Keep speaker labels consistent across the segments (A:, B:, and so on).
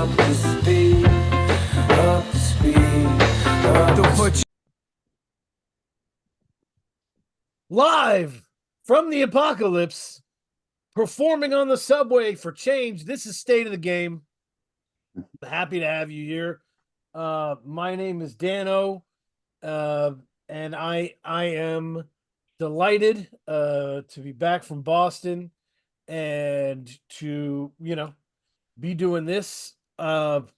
A: up to speed, up to speed, up to speed.
B: Live from the apocalypse, performing on the subway for change. This is State of the Game. Happy to have you here. My name is Dano, and I am delighted to be back from Boston and to be doing this. I've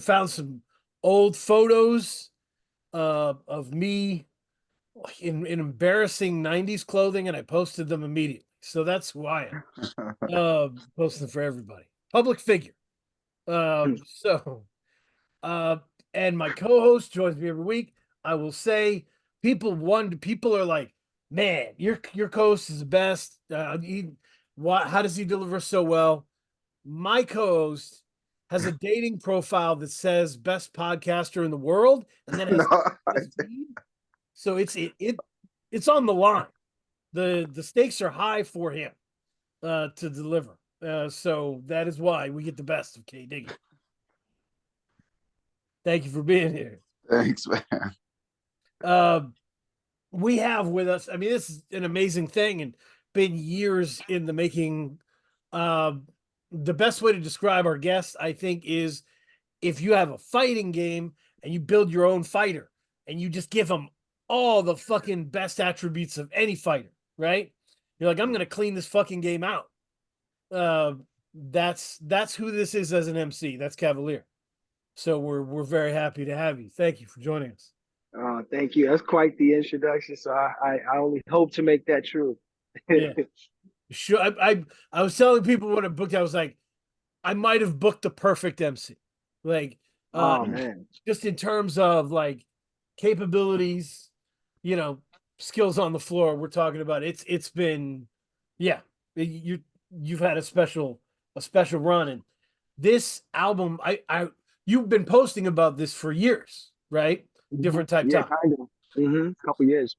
B: found some old photos of me in embarrassing 90s clothing, and I posted them immediately. So that's who I am. Posting for everybody. Public figure. So and my co-host joins me every week. I will say people are like, man, your co-host is the best. How does he deliver so well? My co-host has a dating profile that says best podcaster in the world, and then has so it's on the line. The stakes are high for him to deliver. So that is why we get the best of K Diggy. Thank you for being here.
C: Thanks, man.
B: We have with us, I mean, this is an amazing thing and been years in the making. The best way to describe our guest, I think, is if you have a fighting game and you build your own fighter and you just give them all the fucking best attributes of any fighter, right? You're like, I'm going to clean this fucking game out. That's who this is as an MC. That's Cavalier. So we're very happy to have you. Thank you for joining us.
D: Thank you. That's quite the introduction. So I only hope to make that true.
B: Yeah. Sure. I was telling people when I booked, I was like, I might have booked the perfect MC. Like,
D: oh man,
B: just in terms of like capabilities, skills on the floor. We're talking about it's been, you've had a special run, and this album, you've been posting about this for years, right? Different type
D: yeah,
B: time.
D: kind of. Couple years.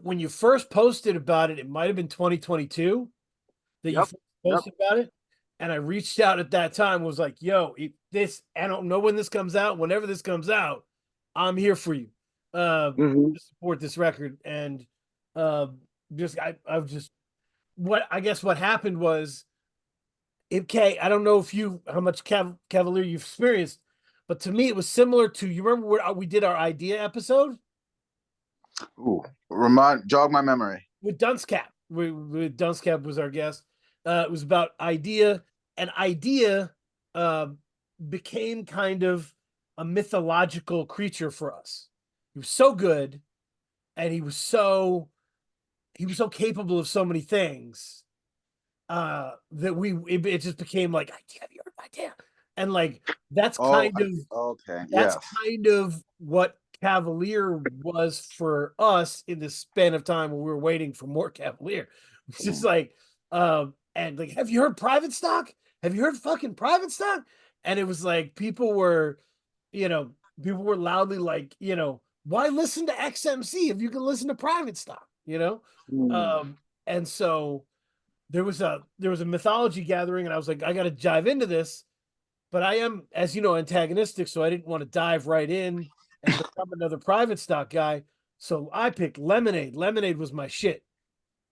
B: When you first posted about it, it might have been 2022 that you posted about it. And I reached out at that time, was like, yo, I don't know when this comes out. Whenever this comes out, I'm here for you. To support this record. And what happened was, I don't know how much Cavalier you've experienced, but to me, it was similar to, you remember where we did our idea episode?
C: Ooh, jog my memory.
B: With Dunstcap. Dunstcap was our guest. It was about idea, and idea became kind of a mythological creature for us. He was so good, and he was so capable of so many things that it just became like idea, and like that's kind of what Cavalier was for us in this span of time when we were waiting for more Cavalier. It's just like, and like, have you heard Private Stock? Have you heard fucking Private Stock? And it was like people were loudly like, why listen to XMC if you can listen to Private Stock? And so there was a mythology gathering, and I was like, I got to dive into this, but I am, as you know, antagonistic, so I didn't want to dive right in and become another Private Stock guy. So I picked Lemonade. Lemonade was my shit.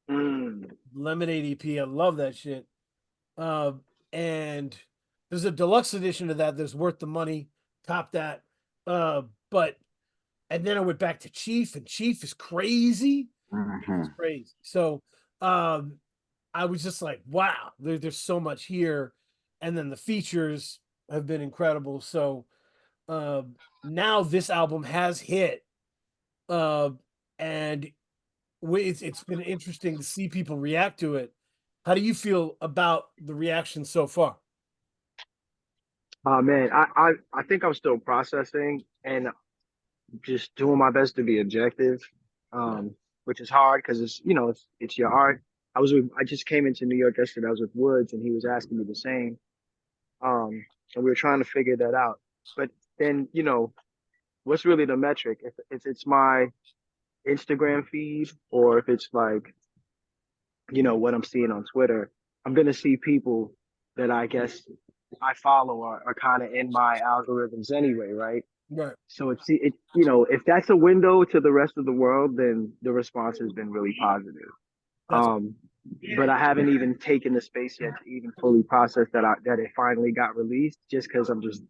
B: Lemonade EP. I love that shit. And there's a deluxe edition of that that's worth the money. Top that. And then I went back to Chief, and Chief is crazy. It's crazy. So I was just like, wow, there's so much here. And then the features have been incredible. So now this album has hit. And it's been interesting to see people react to it. How do you feel about the reaction so far?
D: Man, I think I'm still processing and just doing my best to be objective, which is hard because it's your art. I just came into New York yesterday. I was with Woods, and he was asking me the same. And we were trying to figure that out. But then, what's really the metric? If it's my Instagram feed, or if it's like, what I'm seeing on Twitter, I'm gonna see people that I guess I follow are kind of in my algorithms anyway, right?
B: Right.
D: So if that's a window to the rest of the world, then the response has been really positive.
B: That's
D: Um, but I haven't even taken the space yet to even fully process that it finally got released, just because I'm just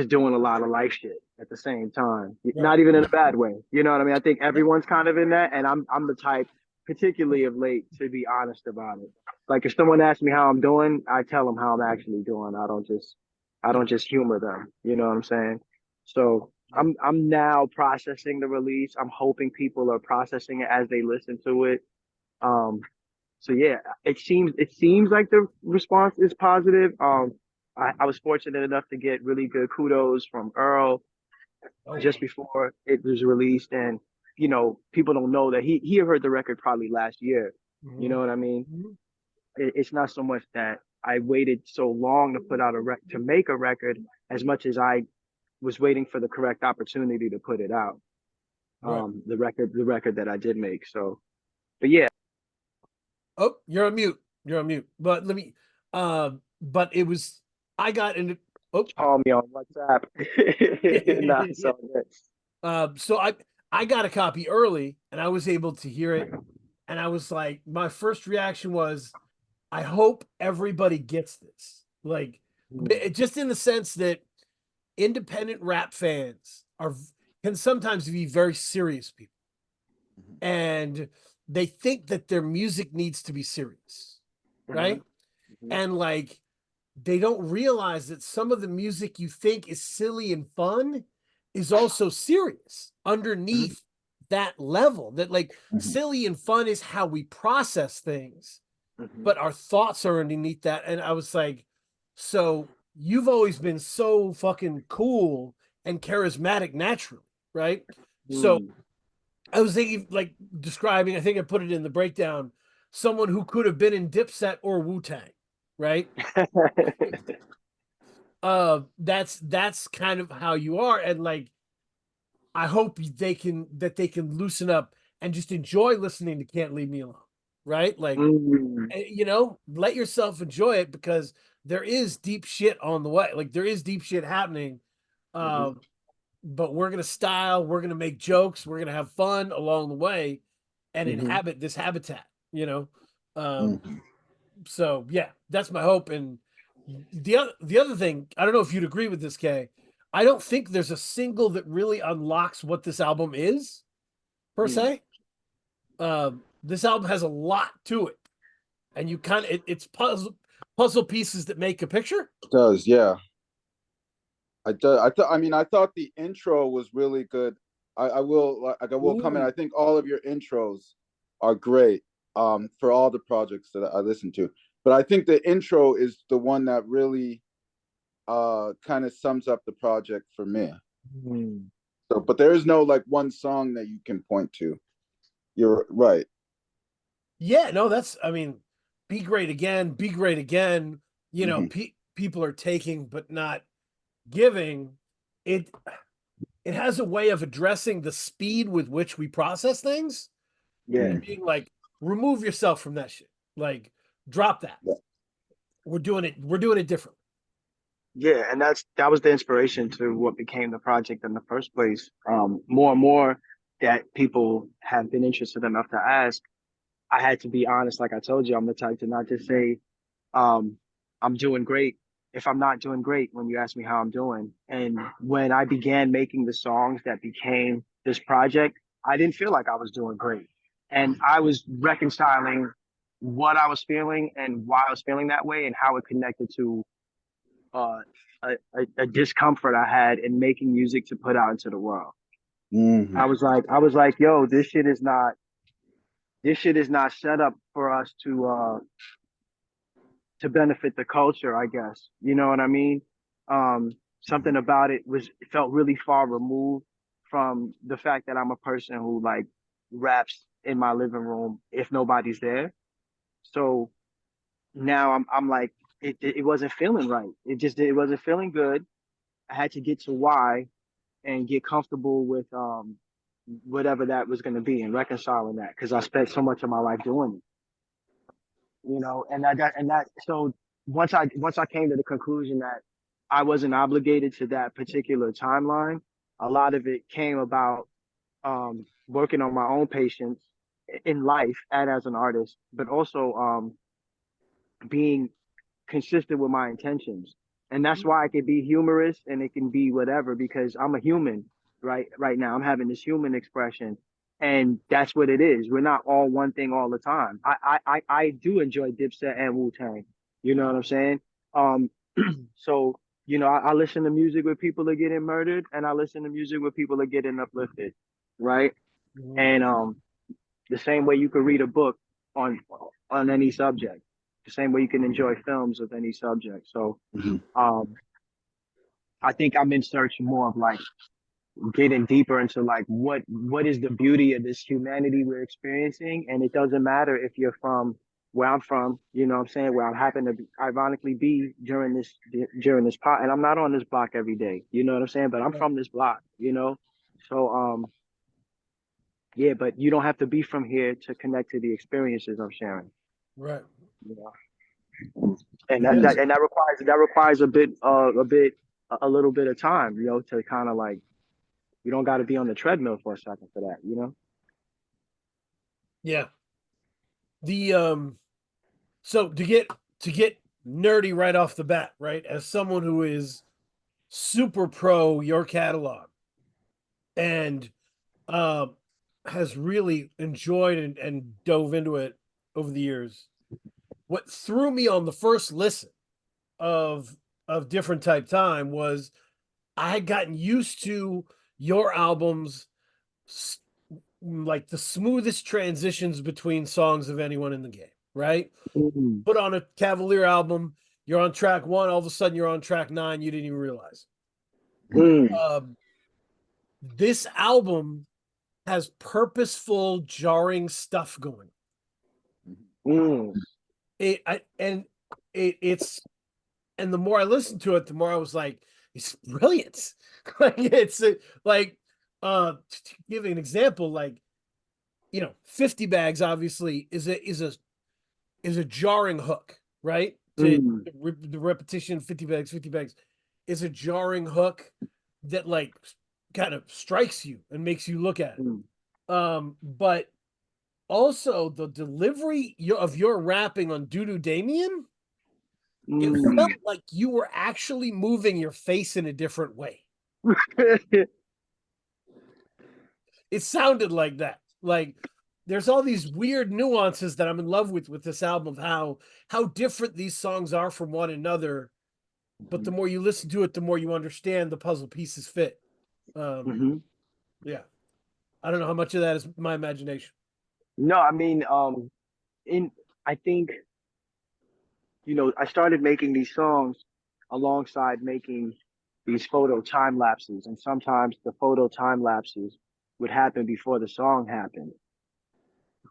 D: doing a lot of life shit at the same time.
B: right.
D: Not even in a bad way. You know what I mean? I think everyone's kind of in that, and I'm the type, particularly of late, to be honest about it. Like if someone asks me how I'm doing, I tell them how I'm actually doing. I don't just humor them. You know what I'm saying? So I'm now processing the release. I'm hoping people are processing it as they listen to it. Um, so yeah, it seems like the response is positive. I was fortunate enough to get really good kudos from Earl
B: Oh,
D: just before it was released, and people don't know that he heard the record probably last year. You
B: mhm,
D: know what I mean?
B: mhm.
D: It's not so much that I waited so long to put out to make a record, as much as I was waiting for the correct opportunity to put it out.
B: Right.
D: The record that I did make. So, but yeah,
B: Oh, you're on mute. You're on mute. But let me. But it was. I got into. Oh.
D: call me on WhatsApp. Nah, so good.
B: So I got a copy early, and I was able to hear it, and I was like, my first reaction was, I hope everybody gets this. Like, just in the sense that independent rap fans can sometimes be very serious people, and they think that their music needs to be serious, right?
D: Mhm, mhm,
B: And like they don't realize that some of the music you think is silly and fun is also serious
D: mhm,
B: underneath that level. That like
C: Mhm.
B: silly and fun is how we process things,
D: mhm.
B: but our thoughts are underneath that. And I was like, so you've always been so fucking cool and charismatic naturally, right? So
D: Mm.
B: I was thinking, like, describing, I think I put it in the breakdown, someone who could have been in Dipset or Wu-Tang, right? That's kind of how you are. And like, I hope they can loosen up and just enjoy listening to Can't Leave Me Alone, right? Like,
D: Mm.
B: let yourself enjoy it, because there is deep shit on the way. Like there is deep shit happening.
D: Mhm,
B: Uh, but we're gonna style, we're gonna make jokes, we're gonna have fun along the way and
D: mhm.
B: inhabit this habitat, you know. Um,
C: Mhm.
B: so yeah, that's my hope. And the other thing, I don't know if you'd agree with this, Kay. I don't think there's a single that really unlocks what this album is, per
D: Mm.
B: se. This album has a lot to it, and you kind of it's puzzle pieces that make a picture.
C: It does, yeah. I thought the intro was really good. I will comment. I
B: Ooh,
C: think all of your intros are great for all the projects that I listen to. But I think the intro is the one that really kind of sums up the project for me.
D: Mm.
C: So, but there is no like one song that you can point to. You're right.
B: yeah, no, that's, I mean, be great again, be great again.
C: Hmm.
B: People are taking but not giving. It it has a way of addressing the speed with which we process things
D: Yeah,
B: and being like, remove yourself from that shit. Like, drop that.
C: Yeah.
B: We're doing it different.
D: yeah, and that was the inspiration to what became the project in the first place. More and more that people have been interested enough to ask. I had to be honest, like I told you, I'm the type to not just say, um, I'm doing great if I'm not doing great when you ask me how I'm doing. And when I began making the songs that became this project, I didn't feel like I was doing great. And I was reconciling what I was feeling and why I was feeling that way and how it connected to uh, a discomfort I had in making music to put out into the world.
C: Hmm.
D: I was like, yo, this shit is not set up for us to benefit the culture, I guess. You know what I mean? Something about it felt really far removed from the fact that I'm a person who like raps in my living room if nobody's there. So now I'm like it wasn't feeling right. It wasn't feeling good. I had to get to why and get comfortable with whatever that was going to be and reconciling that because I spent so much of my life doing it, and that so once I came to the conclusion that I wasn't obligated to that particular timeline, a lot of it came about working on my own patience in life and as an artist, but also being consistent with my intentions. And that's why I can be humorous and it can be whatever because I'm a human, right now. I'm having this human expression. And that's what it is. We're not all one thing all the time. I do enjoy Dipset and Wu-Tang. You know what I'm saying? Um, so, I listen to music where people are getting murdered and I listen to music where people are getting uplifted, right?
B: Mhm.
D: And the same way you could read a book on any subject, the same way you can enjoy films of any subject. So
C: Mhm.
D: um, I think I'm in search more of like getting deeper into like what is the beauty of this humanity we're experiencing, and it doesn't matter if you're from where I'm from, you know what I'm saying, where I happen to be, ironically be during this pot, and I'm not on this block every day, you know what I'm saying, but I'm
B: Right.
D: from this block, so yeah, but you don't have to be from here to connect to the experiences I'm sharing.
B: Right.
D: You know? And that,
B: Yes.
D: that and that requires a little bit of time, to kind of like you don't got to be on the treadmill for a second for that.
B: Yeah. The so to get nerdy right off the bat, right? As someone who is super pro your catalog and uh, has really enjoyed and dove into it over the years, what threw me on the first listen of Different Type Time was I had gotten used to your albums like the smoothest transitions between songs of anyone in the game, right?
D: Mm,
B: Put on a Cavalier album, you're on track 1, all of a sudden you're on track 9, you didn't even realize.
D: mm,
B: Um, this album has purposeful, jarring stuff going.
D: mm,
B: It I, and it's and the more I listened to it, the more I was like, it's brilliant. Like it's like to give an example, like 50 bags obviously is a jarring hook, right? To
D: mm,
B: the repetition, 50 bags is a jarring hook that like kind of strikes you and makes you look at
D: mm,
B: it. But also the delivery of your rapping on Doo Doo Damien, it felt
D: mm.
B: like you were actually moving your face in a different way. It sounded like that. Like there's all these weird nuances that I'm in love with this album of how different these songs are from one another. But the more you listen to it, the more you understand the puzzle pieces fit. Um,
D: Hmm.
B: yeah, I don't know how much of that is my imagination.
D: No, I mean, in I think I started making these songs alongside making these photo time lapses, and sometimes the photo time lapses would happen before the song happened.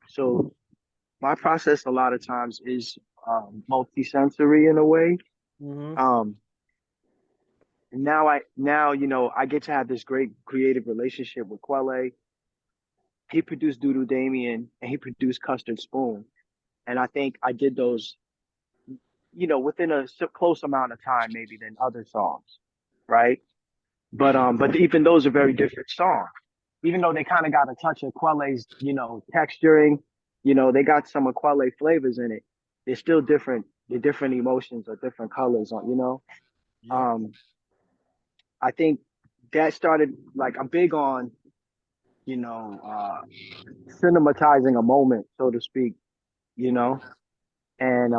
D: So my process a lot of times is multi-sensory in a way.
B: Mm-hmm.
D: Um, now I get to have this great creative relationship with Quelle. He produced Doodoo Damien and he produced Custard Spoon, and I think I did those within a close amount of time maybe than other songs, right? But even those are very different songs. Even though they kind of got a touch of Quelle's, texturing, they got some of Quelle flavors in it. They're still different. They're different emotions or different colors on.
B: Yep.
D: Um, I think that started like I'm big on, you know, uh, cinematizing a moment, so to speak, you know, and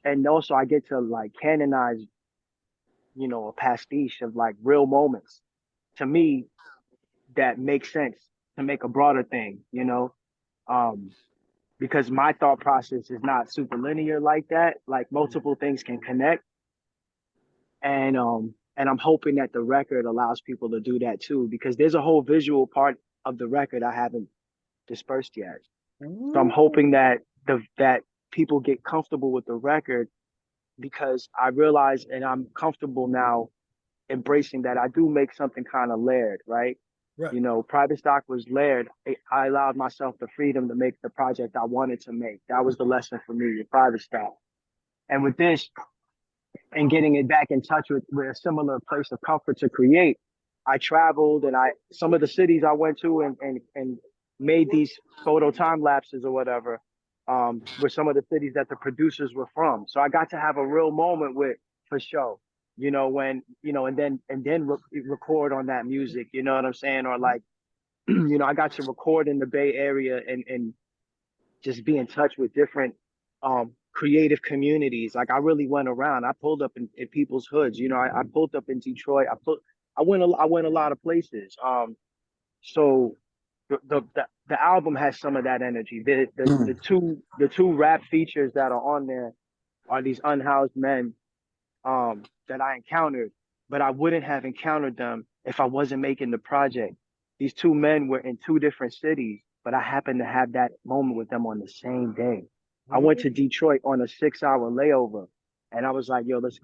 D: and also I get to like canonize, a pastiche of like real moments to me that make sense to make a broader thing. Um, because my thought process is not super linear like that. Like multiple things can connect, and I'm hoping that the record allows people to do that too, because there's a whole visual part of the record I haven't dispersed yet. So I'm
B: Ooh.
D: hoping that people get comfortable with the record because I realize and I'm comfortable now embracing that I do make something kind of layered, right?
B: Right.
D: Private stock was layered. I allowed myself the freedom to make the project I wanted to make. That was the lesson for me with private stock. And with this and getting it back in touch with a similar place of comfort to create, I traveled and some of the cities I went to and made these photo time lapses or whatever, were some of the cities that the producers were from. So I got to have a real moment with For Show, when, and then record on that music, you know what I'm saying? Or like, I got to record in the Bay Area and just be in touch with different creative communities. Like I really went around. I pulled up in people's hoods. I pulled up in Detroit. I went a lot of places. So the album has some of that energy. The two rap features that are on there are these unhoused men that I encountered, but I wouldn't have encountered them if I wasn't making the project. These two men were in two different cities, but I happened to have that moment with them on the same day. I went to Detroit on a 6-hour layover, and I was like, "Yo, let's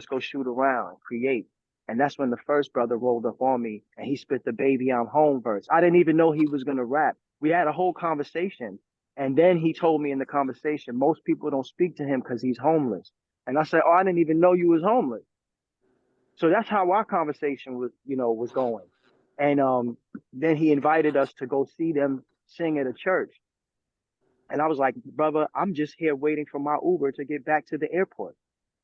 D: go shoot around and create." And that's when the first brother rolled up on me, and he spit the "Baby I'm Home" verse. I didn't even know he was gonna rap. We had a whole conversation, and then he told me in the conversation, most people don't speak to him because he's homeless. And I said, "Oh, I didn't even know you was homeless." So that's how our conversation was going. And then he invited us to go see them sing at a church. And I was like, "Brother, I'm just here waiting for my Uber to get back to the airport.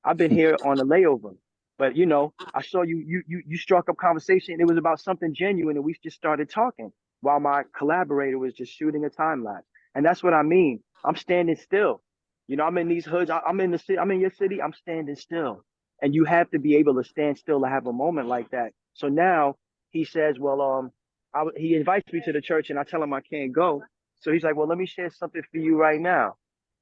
D: I've been here on a layover. But I saw you struck up conversation. It was about something genuine, and we just started talking while my collaborator was just shooting a time lapse. And that's what I mean. I'm standing still. I'm in these hoods. I'm in the city. I'm in your city. I'm standing still. And you have to be able to stand still to have a moment like that. So now he says, well, he invites me to the church, and I tell him I can't go. So he's like, "Well, let me share something for you right now."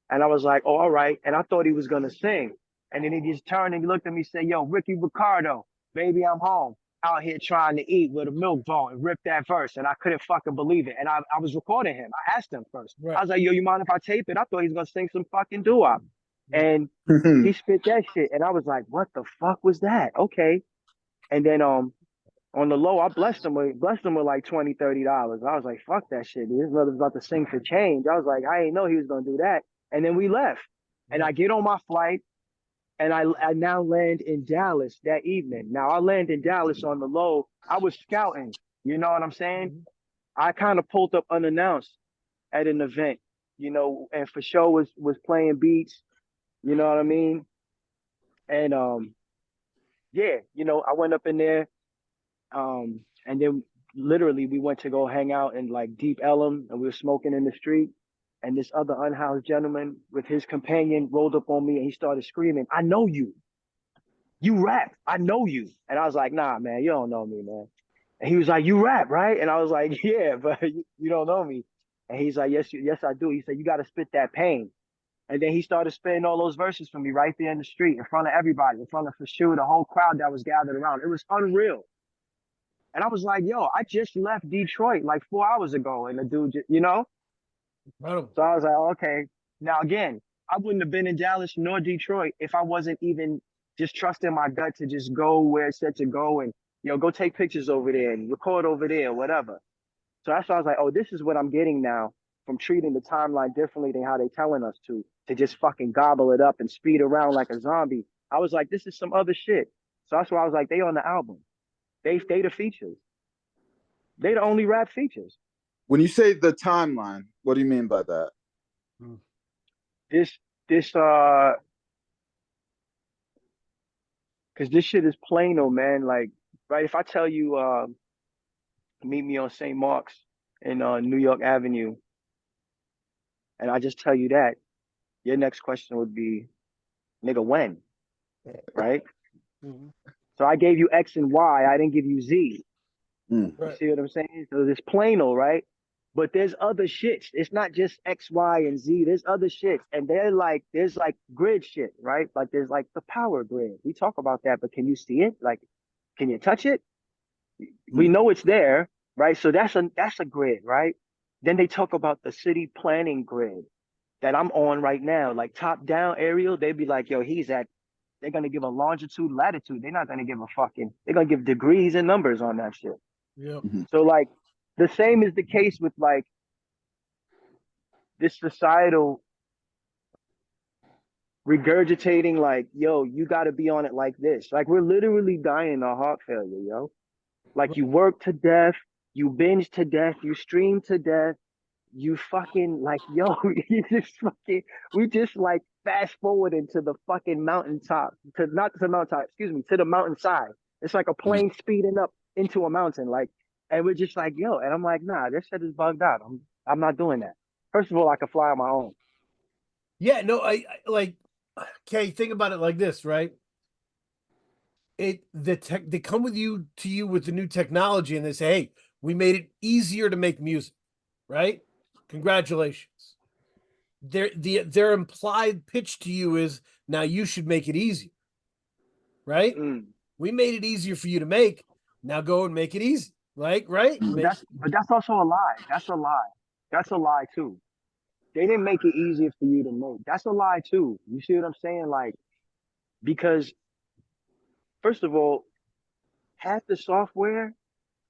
D: And I was like, "Oh, all right." And I thought he was gonna sing. And then he just turned and he looked at me and said, "Yo, Ricky Ricardo, baby, I'm home. Out here trying to eat with a milk bone," and ripped that verse. And I couldn't fucking believe it. And I was recording him. I asked him first.
B: Right.
D: I was like, "Yo, you mind if I tape it?" I thought he was gonna sing some fucking doo-wop. And he spit that shit. And I was like, "What the fuck was that?" Okay. And then on the low, I blessed him with like $20, $30. I was like, "Fuck that shit, dude. This brother's about to sing for change." I was like, I ain't know he was gonna do that. And then we left. And I get on my flight, and I now land in Dallas that evening. Now I land in Dallas on the low. I was scouting, you know what I'm saying? I kind of pulled up unannounced at an event, and For Show was playing beats, you know what I mean? And yeah, I went up in there, and then literally we went to go hang out in like Deep Ellum, and we were smoking in the street. And this other unhoused gentleman with his companion rolled up on me, and he started screaming, "I know you. You rap. I know you." And I was like, "Nah, man, you don't know me, man." And he was like, "You rap, right?" And I was like, "Yeah, but you don't know me." And he's like, "Yes, I do." He said, "You got to spit that pain." And then he started spitting all those verses for me right there in the street, in front of everybody, in front of For Sure, the whole crowd that was gathered around. It was unreal. And I was like, "Yo, I just left Detroit like 4 hours ago." And the dude,
B: Incredible.
D: So I was like, "Okay." Now, again, I wouldn't have been in Dallas nor Detroit if I wasn't even just trusting my gut to just go where it said to go and, go take pictures over there and record over there, whatever. So that's why I was like, "Oh, this is what I'm getting now from treating the timeline differently than how they telling us to just fucking gobble it up and speed around like a zombie." I was like, "This is some other shit." So that's why I was like, they on the album. They the features. They the only rap features.
C: When you say the timeline, what do you mean by that?
D: This because this shit is Plano, man. Like, right, if I tell you meet me on St. Mark's in New York Avenue, and I just tell you that, your next question would be, "Nigga, when?" Right? So I gave you X and Y, I didn't give you Z. You see what I'm saying? So it's Plano, right? But there's other shits. It's not just X, Y, and Z. There's other shits. And there's like grid shit, right? Like there's like the power grid. We talk about that, but can you see it? Like, can you touch it? We know it's there, right? So that's a grid, right? Then they talk about the city planning grid that I'm on right now, like top down aerial. They'd be like, "Yo, they're gonna give a longitude, latitude. They're not gonna give they're gonna give degrees and numbers on that shit."
B: Yep.
D: So like the same is the case with like this societal regurgitating like, yo, you got to be on it like this. Like we're literally dying of heart failure, yo. Like you work to death, you binge to death, you stream to death, you fucking like, yo, you just fucking, we just like fast forward into the fucking mountaintop, to not to the mountaintop, excuse me, to the mountainside. It's like a plane speeding up into a mountain, like, and we're just like, yo, and I'm like, nah, this shit is bugged out. I'm not doing that. First of all, I can fly on my own.
B: Yeah, no, I like. Okay, think about it like this, right? They come with you to you with the new technology, and they say, "Hey, we made it easier to make music." Right? Congratulations. Their implied pitch to you is now you should make it easier. Right?
D: Mm.
B: We made it easier for you to make. Now go and make it easy. Like, right?
D: But that's also a lie. That's a lie. That's a lie too. They didn't make it easier for you to make. That's a lie too. You see what I'm saying? Like, because first of all, half the software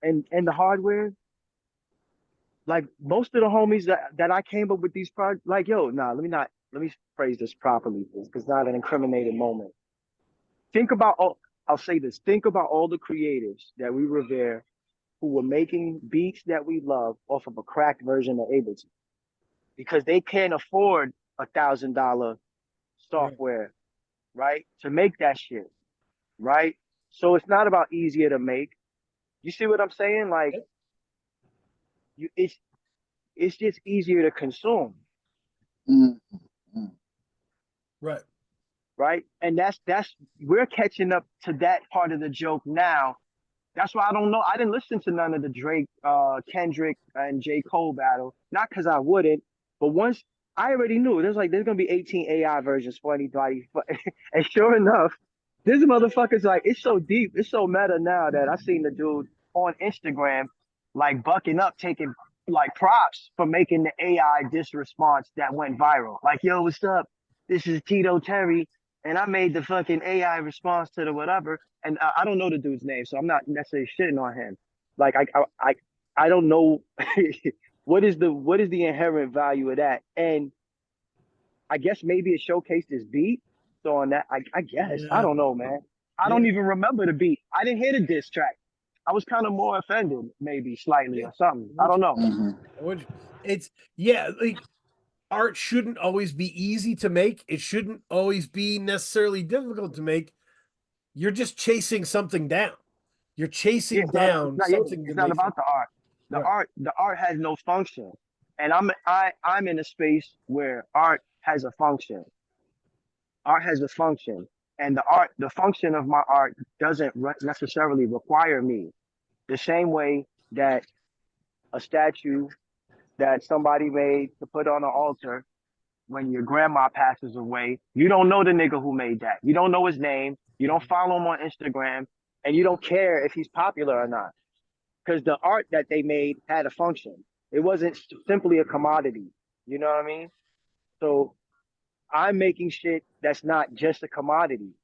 D: and the hardware, like most of the homies that I came up with these projects, like, yo, nah, let me phrase this properly, because it's not an incriminated moment. Think about all, I'll say this, think about all the creatives that we revere who were making beats that we love off of a cracked version of Ableton because they can't afford $1,000 software, right? To make that shit, right? So it's not about easier to make. You see what I'm saying? Like, you, it's just easier to consume,
C: Mm, mm,
B: Right.
D: right? And that's we're catching up to that part of the joke now. That's why I don't know. I didn't listen to none of the Drake, Kendrick, and J. Cole battle. Not because I wouldn't, but once I already knew there's gonna be 18 AI versions for anybody. And sure enough, this motherfucker's like, it's so deep, it's so meta now that I seen the dude on Instagram like bucking up, taking like props for making the AI diss response that went viral. Like, yo, what's up? This is Tito Terry, and I made the fucking AI response to the whatever. And I don't know the dude's name, so I'm not necessarily shitting on him. Like, I don't know what is the inherent value of that. And I guess maybe it showcased his beat. So on that, I guess I
B: Yeah.
D: don't know, man. I
B: Yeah.
D: don't even remember the beat. I didn't hear the diss track. I was kind of more offended, maybe slightly or something. I don't know.
C: mhm.
B: It's yeah, like art shouldn't always be easy to make. It shouldn't always be necessarily difficult to make. You're just chasing something down. You're
D: Yeah,
B: chasing down
D: yeah,
B: something to
D: it's not
B: make it
D: about the art.
B: right.
D: The art has no function, and I'm in a space where art has a function. Art has a function, and the function of my art doesn't necessarily require me. The same way that a statue that somebody made to put on an altar when your grandma passes away, you don't know the nigga who made that. You don't know his name. You don't follow him on Instagram, and you don't care if he's popular or not, because the art that they made had a function. It wasn't simply a commodity. You know what I mean? So I'm making shit that's not just a commodity.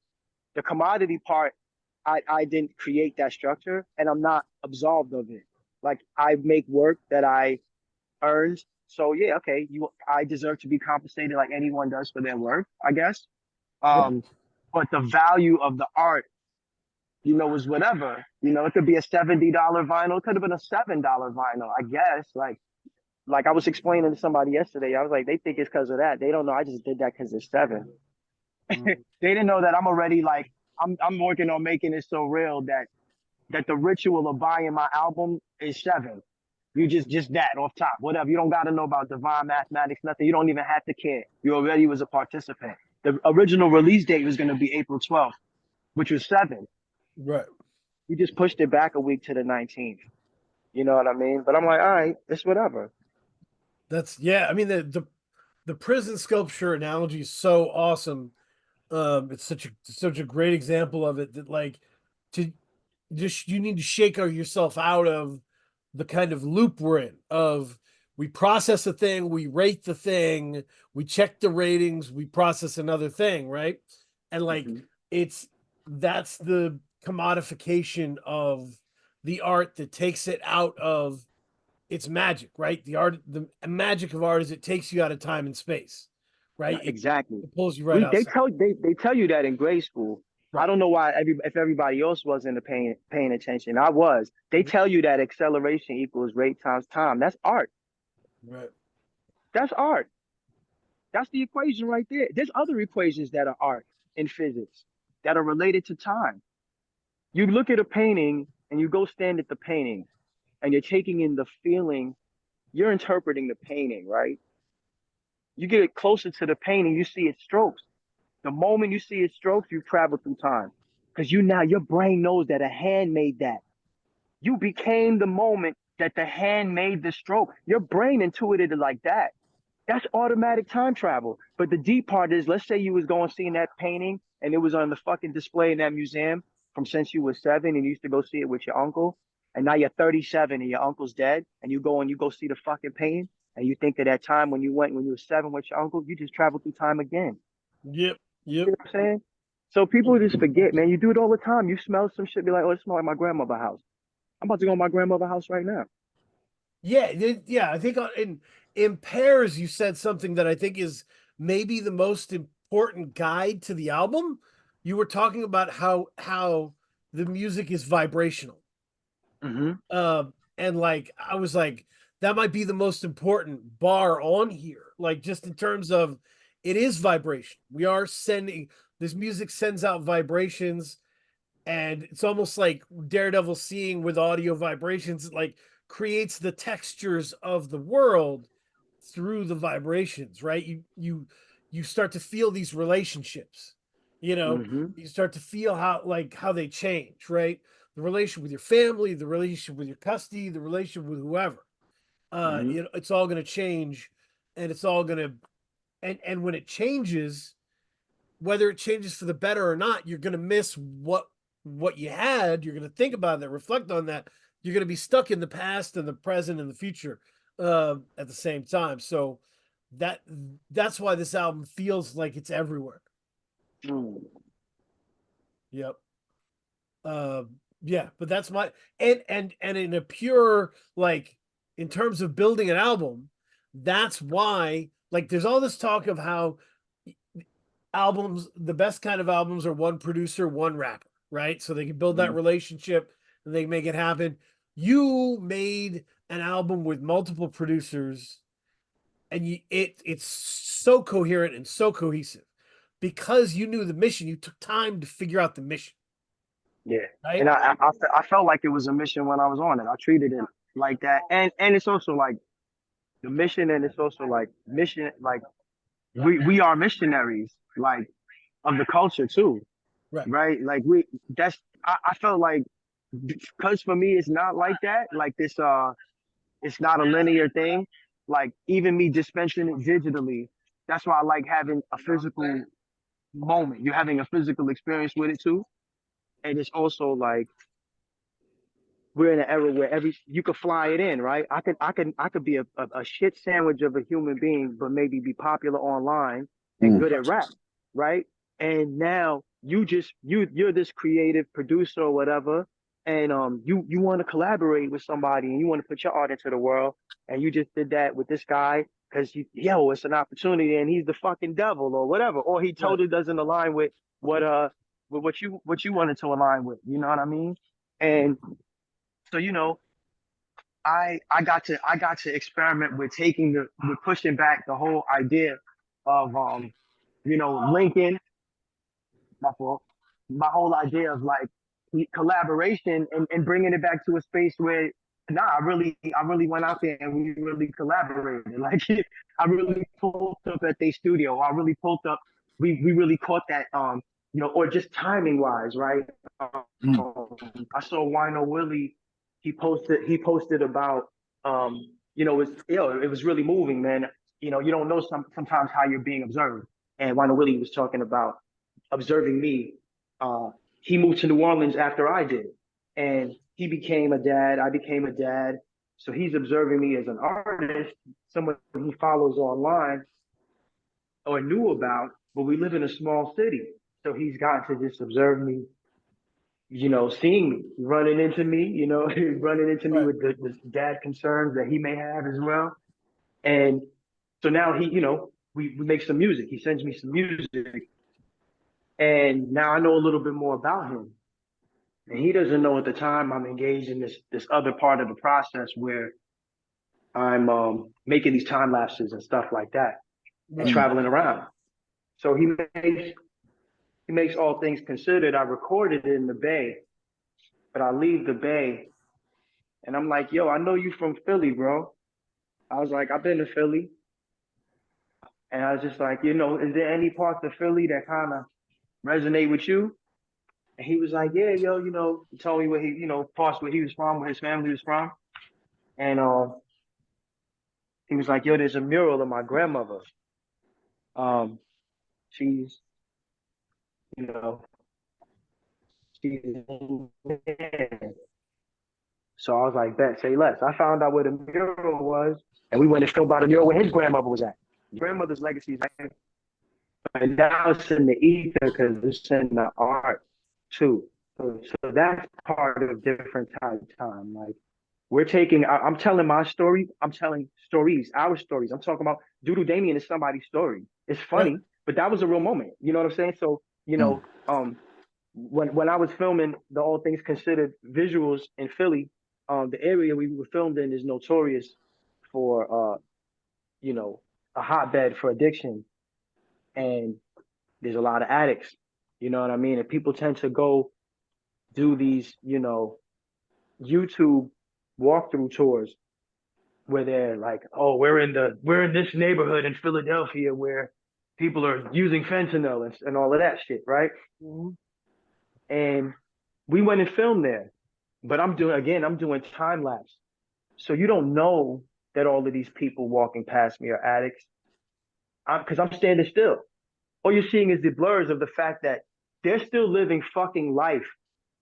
D: The commodity part, I didn't create that structure, and I'm not absolved of it. Like, I make work that I earned. So yeah, okay, I deserve to be compensated like anyone does for their work, I guess.
B: Right.
D: But the value of the art, is whatever. It could be a $70 vinyl, it could have been a $7 vinyl, I guess. Like I was explaining to somebody yesterday, I was like, they think it's because of that. They don't know I just did that because it's seven. They didn't know that I'm already like, I'm working on making it so real that the ritual of buying my album is seven. You just that off top, whatever. You don't got to know about divine mathematics, nothing. You don't even have to care. You already was a participant. The original release date was going to be April 12th, which was seven.
B: Right.
D: We just pushed it back a week to the 19th. You know what I mean? But I'm like, all right, it's whatever.
B: That's yeah. I mean the prison sculpture analogy is so awesome. It's such a great example of it that like to just you need to shake yourself out of the kind of loop we're in of we process a thing, we rate the thing, we check the ratings, we process another thing, right? And like
D: Mm-hmm.
B: it's that's the commodification of the art that takes it out of its magic, right? The magic of art is it takes you out of time and space, right?
D: Exactly.
B: It pulls you right outside.
D: They tell you that in grade school. I
B: Right.
D: don't know why if everybody else wasn't paying attention. I was. They tell you that acceleration equals rate times time. That's art.
B: Right.
D: That's art. That's the equation right there. There's other equations that are art in physics that are related to time. You look at a painting and you go stand at the painting and you're taking in the feeling, you're interpreting the painting, right? You get it closer to the painting, you see its strokes. The moment you see its strokes, you travel through time. Because your brain knows that a hand made that. You became the moment that the hand made the stroke. Your brain intuited it like that. That's automatic time travel. But the deep part is, let's say you was going seeing that painting and it was on the fucking display in that museum from since you was 7 and you used to go see it with your uncle. And now you're 37 and your uncle's dead and you go see the fucking painting and you think of that time when you were 7 with your uncle, you just traveled through time again.
B: Yep.
D: You
B: Yep.
D: know what I'm saying? So people just forget, man. You do it all the time. You smell some shit, be like, oh, it smells like my grandmother's house. I'm about to go to my grandmother's house right now.
B: Yeah, yeah. I think in pairs, you said something that I think is maybe the most important guide to the album. You were talking about how the music is vibrational.
D: Mm-hmm.
B: And like I was like, that might be the most important bar on here. Like just in terms of it is vibration. We are sending this music sends out vibrations, and it's almost like Daredevil seeing with audio vibrations, it like creates the textures of the world through the vibrations, right? You start to feel these relationships, you know,
D: Mm-hmm.
B: you start to feel how they change, right? The relation with your family, the relationship with your custody, the relationship with whoever.
D: Mm-hmm.
B: It's all gonna change, and it's all gonna and when it changes, whether it changes for the better or not, you're gonna miss what you had. You're gonna think about that, reflect on that. You're gonna be stuck in the past and the present and the future at the same time. So that that's why this album feels like it's everywhere.
D: Mm.
B: Yep. Uh, yeah, but that's my and in a pure like in terms of building an album, that's why like there's all this talk of how albums, the best kind of albums are one producer, one rapper, right? So they can build that
D: Mm-hmm.
B: relationship and they make it happen. You made an album with multiple producers and it's so coherent and so cohesive because you knew the mission. You took time to figure out the mission,
D: Yeah.
B: right?
D: And I felt like it was a mission when I was on it. I treated it like that. And it's also like the mission and it's also like mission like we are missionaries like of the culture too,
B: Right.
D: right? Like I felt like because for me it's not like that. Like this it's not a linear thing. Like even me dispensing it digitally, that's why I like having a physical moment. You're having a physical experience with it too. And it's also like we're in an era where every you could fly it in, right? I could be a shit sandwich of a human being, but maybe be popular online and
C: Mm.
D: good at rap, right? And now you're this creative producer or whatever, and you want to collaborate with somebody and you want to put your art into the world, and you just did that with this guy because it's an opportunity and he's the fucking devil or whatever, or he
B: Right.
D: totally doesn't align what with what you wanted to align with, you know what I mean? And so I got to experiment with with pushing back the whole idea of Lincoln, my fault, my whole idea of like collaboration and bringing it back to a space where I really went out there and we really collaborated. Like I really pulled up at their studio. I really pulled up. We really caught that or just timing wise, right?
C: Mm.
D: I saw Wino Willie. He posted about it was really moving, man. You don't know sometimes how you're being observed. And Wino Willie was talking about observing me. Uh, he moved to New Orleans after I did, and he became a dad. I became a dad. So he's observing me as an artist, someone he follows online or knew about. But we live in a small city, so he's gotten to just observe me, seeing me, running into me, running into me
B: Right.
D: with the dad concerns that he may have as well. And so now we make some music. He sends me some music, and now I know a little bit more about him. And he doesn't know at the time I'm engaged in this other part of the process where I'm making these time lapses and stuff like that, and traveling around. So he makes all things considered. I recorded it in the Bay, but I leave the Bay, and I'm like, yo, I know you from Philly, bro. I was like, I've been to Philly, and I was just like, is there any parts of Philly that kind of resonate with you? And he was like, yeah, yo, he told me where he, parts where he was from, where his family was from. And he was like, yo, there's a mural of my grandmother. She's, you know, she's so I was like, bet, say less. I found out where the mural was, and we went and filmed by the mural where his grandmother was at. Grandmother's legacy is right, and now it's in the ether because it's in the art too. So that's part of different type time. Like I'm telling my story. I'm telling stories, our stories. I'm talking about Doodoo Damien is somebody's story. It's funny, but that was a real moment. You know what I'm saying? So, when I was filming the All Things Considered visuals in Philly, the area we were filmed in is notorious for, a hotbed for addiction. And there's a lot of addicts, you know what I mean? And people tend to go do these, YouTube walkthrough tours where they're like, oh, we're in this neighborhood in Philadelphia where people are using fentanyl and all of that shit, right? Mm-hmm. And we went and filmed there, but I'm doing time lapse, so you don't know that all of these people walking past me are addicts, because I'm standing still. All you're seeing is the blurs of the fact that they're still living fucking life.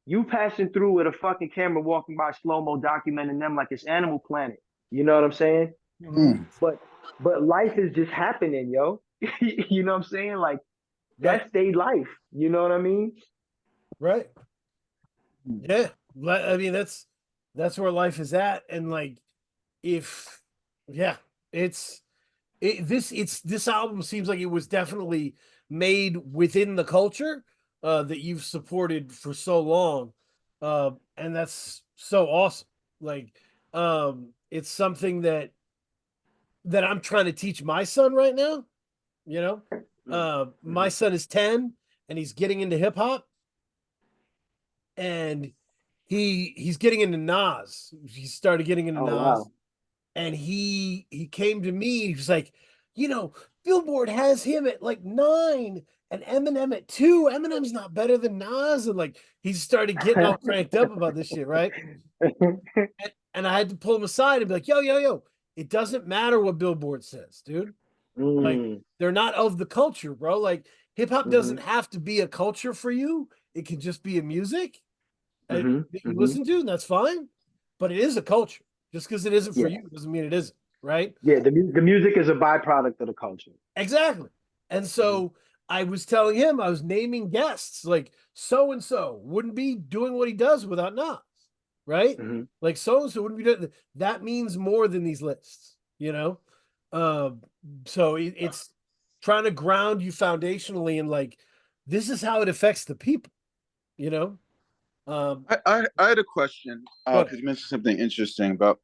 D: You passing through with a fucking camera walking by slow-mo documenting them like it's Animal Planet. You know what I'm saying? Mm-hmm. But life is just happening, yo. You know what I'm saying? Like that's their life. You know what I mean?
B: Right. Yeah. I mean, that's where life is at. And like, this album seems like it was definitely made within the culture that you've supported for so long. And that's so awesome. Like, it's something that I'm trying to teach my son right now. My son is 10 and he's getting into hip hop, and he's getting into Nas. He started getting into Nas. Wow. And he came to me. He was like, Billboard has him at like 9 and Eminem at 2. Eminem's not better than Nas. And like, he started getting all cranked up about this shit, right? And I had to pull him aside and be like, yo, it doesn't matter what Billboard says, dude. Like, they're not of the culture, bro. Like, hip hop doesn't have to be a culture for you. It can just be a music that you listen to, and that's fine. But it is a culture. Just because it isn't for you doesn't mean it isn't, right?
D: Yeah, the music is a byproduct of the culture.
B: Exactly. And so I was telling him, I was naming guests, like so-and-so wouldn't be doing what he does without Nas, right? Like so-and-so wouldn't be doing that. Means more than these lists, So it's trying to ground you foundationally in like, this is how it affects the people,
C: I had a question because you mentioned something interesting about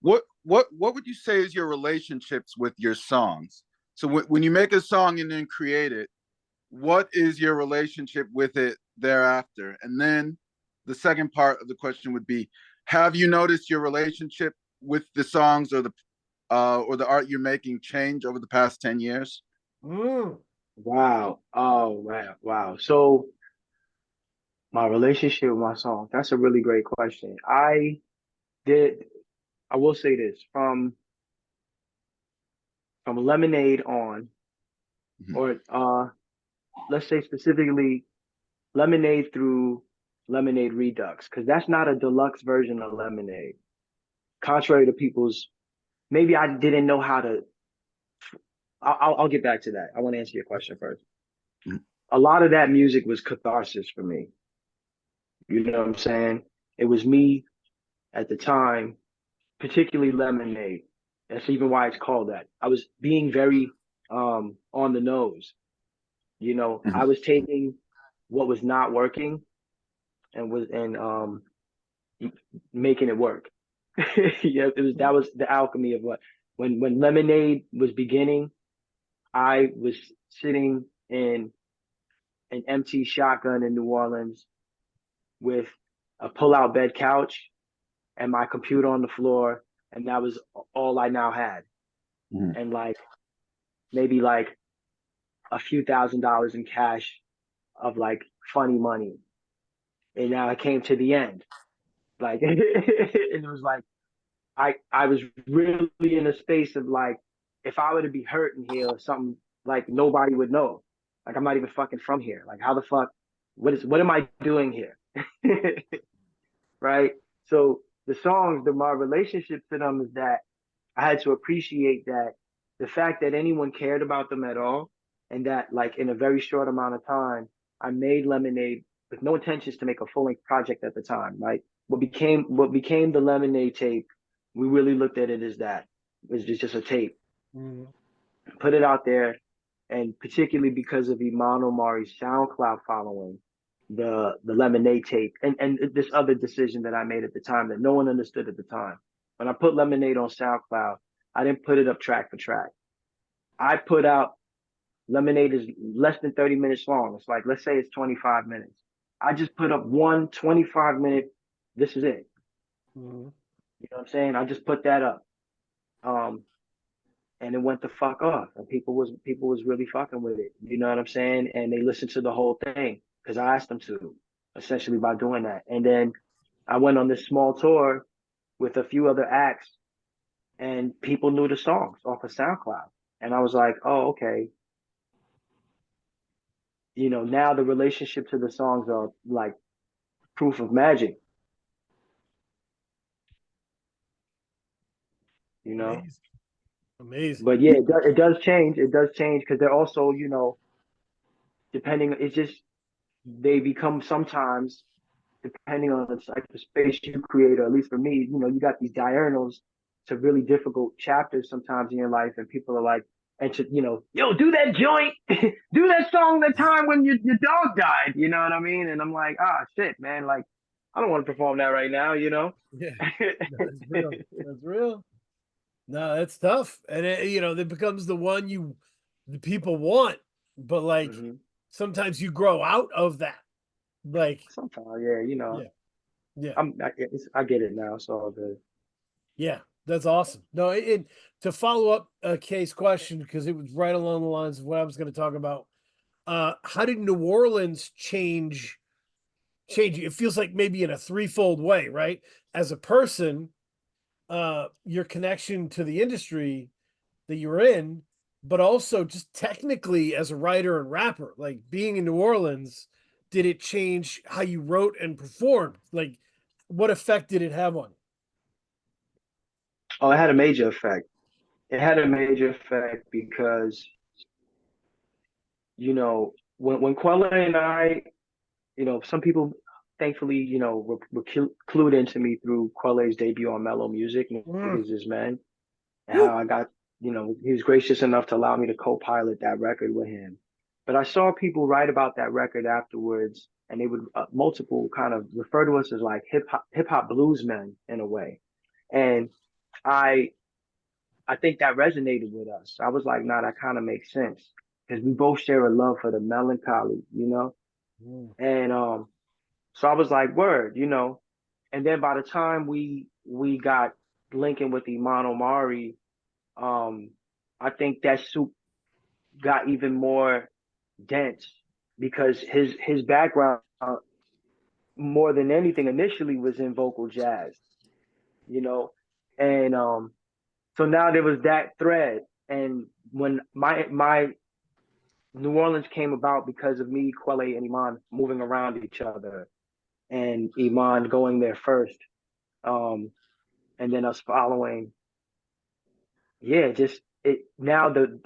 C: what would you say is your relationships with your songs? So when you make a song and then create it, what is your relationship with it thereafter? And then the second part of the question would be, have you noticed your relationship with the songs or the art you're making change over the past 10 years?
D: Wow. Oh, wow. So my relationship with my song, that's a really great question. I will say this, from Lemonade on, or let's say specifically Lemonade through Lemonade Redux, because that's not a deluxe version of Lemonade. Contrary to people's, maybe I didn't know how to, I'll get back to that. I want to answer your question first. A lot of that music was catharsis for me. You know what I'm saying? It was me at the time, particularly Lemonade. That's even why it's called that. I was being very on the nose. You know, I was taking what was not working and making it work. Yeah, that was the alchemy of what when Lemonade was beginning, I was sitting in an empty shotgun in New Orleans with a pull-out bed couch and my computer on the floor, and that was all I now had. And like maybe like a few $1,000s in cash of like funny money. And now I came to the end. Like and it was like I was really in a space of like, if I were to be hurt in here or something, like nobody would know. Like I'm not even fucking from here. Like how the fuck what am I doing here? Right? So the songs, my relationship to them is that I had to appreciate that the fact that anyone cared about them at all, and that like in a very short amount of time, I made Lemonade with no intentions to make a full length project at the time. Right? What became the Lemonade tape, we really looked at it as that. It was just a tape.
B: Mhm.
D: Put it out there, and particularly because of Iman Omari's SoundCloud following, the Lemonade tape, and this other decision that I made at the time that no one understood at the time. When I put Lemonade on SoundCloud, I didn't put it up track for track. I put out Lemonade is less than 30 minutes long. It's like, let's say it's 25 minutes. I just put up one 25-minute, this is it.
B: Mhm.
D: You know what I'm saying? I just put that up. Um, and it went the fuck off. And people was really fucking with it. You know what I'm saying? And they listened to the whole thing because I asked them to, essentially by doing that. And then I went on this small tour with a few other acts, and people knew the songs off of SoundCloud. And I was like, oh, okay. You know, now the relationship to the songs are like proof of magic, you know?
B: Amazing. Amazing.
D: But yeah, it does change. It does change because they're also, you know, depending, it's just, they become sometimes, depending on the type of space you create, or at least for me, you know, you got these diurnals to really difficult chapters sometimes in your life, and people are like, and to, you know, yo, do that joint, do that song that time when your dog died, you know what I mean? And I'm like, ah, shit, man, like, I don't want to perform that right now, you know?
B: Yeah, that's real. That's real. No, that's tough, and that becomes the people want, but like
D: Hmm.
B: sometimes you grow out of that. Like,
D: Sometimes, yeah, you know,
B: yeah, yeah,
D: I get it now, so all good.
B: yeah. That's awesome. No, to follow up a case question because it was right along the lines of what I was going to talk about. How did New Orleans change you? It feels like maybe in a threefold way, right? As a person, your connection to the industry that you're in, but also just technically as a writer and rapper, like being in New Orleans, did it change how you wrote and performed? Like, what effect did it have on
D: Oh, it had a major effect. It had a major effect because, you know, when Quella and I, you know, some people thankfully, you know, were clued into me through Quelle's debut on Mellow Music,
B: you?
D: Niggas is Men, and
B: Woo!
D: how I got, you know, he was gracious enough to allow me to co-pilot that record with him. But I saw people write about that record afterwards, and they would multiple kind of refer to us as like hip hop blues men in a way. And I I think that resonated with us. I was like, nah, that kind of makes sense because we both share a love for the melancholy, you know?
B: Mm.
D: And so I was like, word, you know. And then by the time we got linking with Iman Omari, um, I think that soup got even more dense because his background more than anything initially was in vocal jazz, you know. And so now there was that thread. And when my New Orleans came about because of me, Quelle, and Iman moving around each other, and Iman going there first, um, and then us following. Yeah, just it. Now the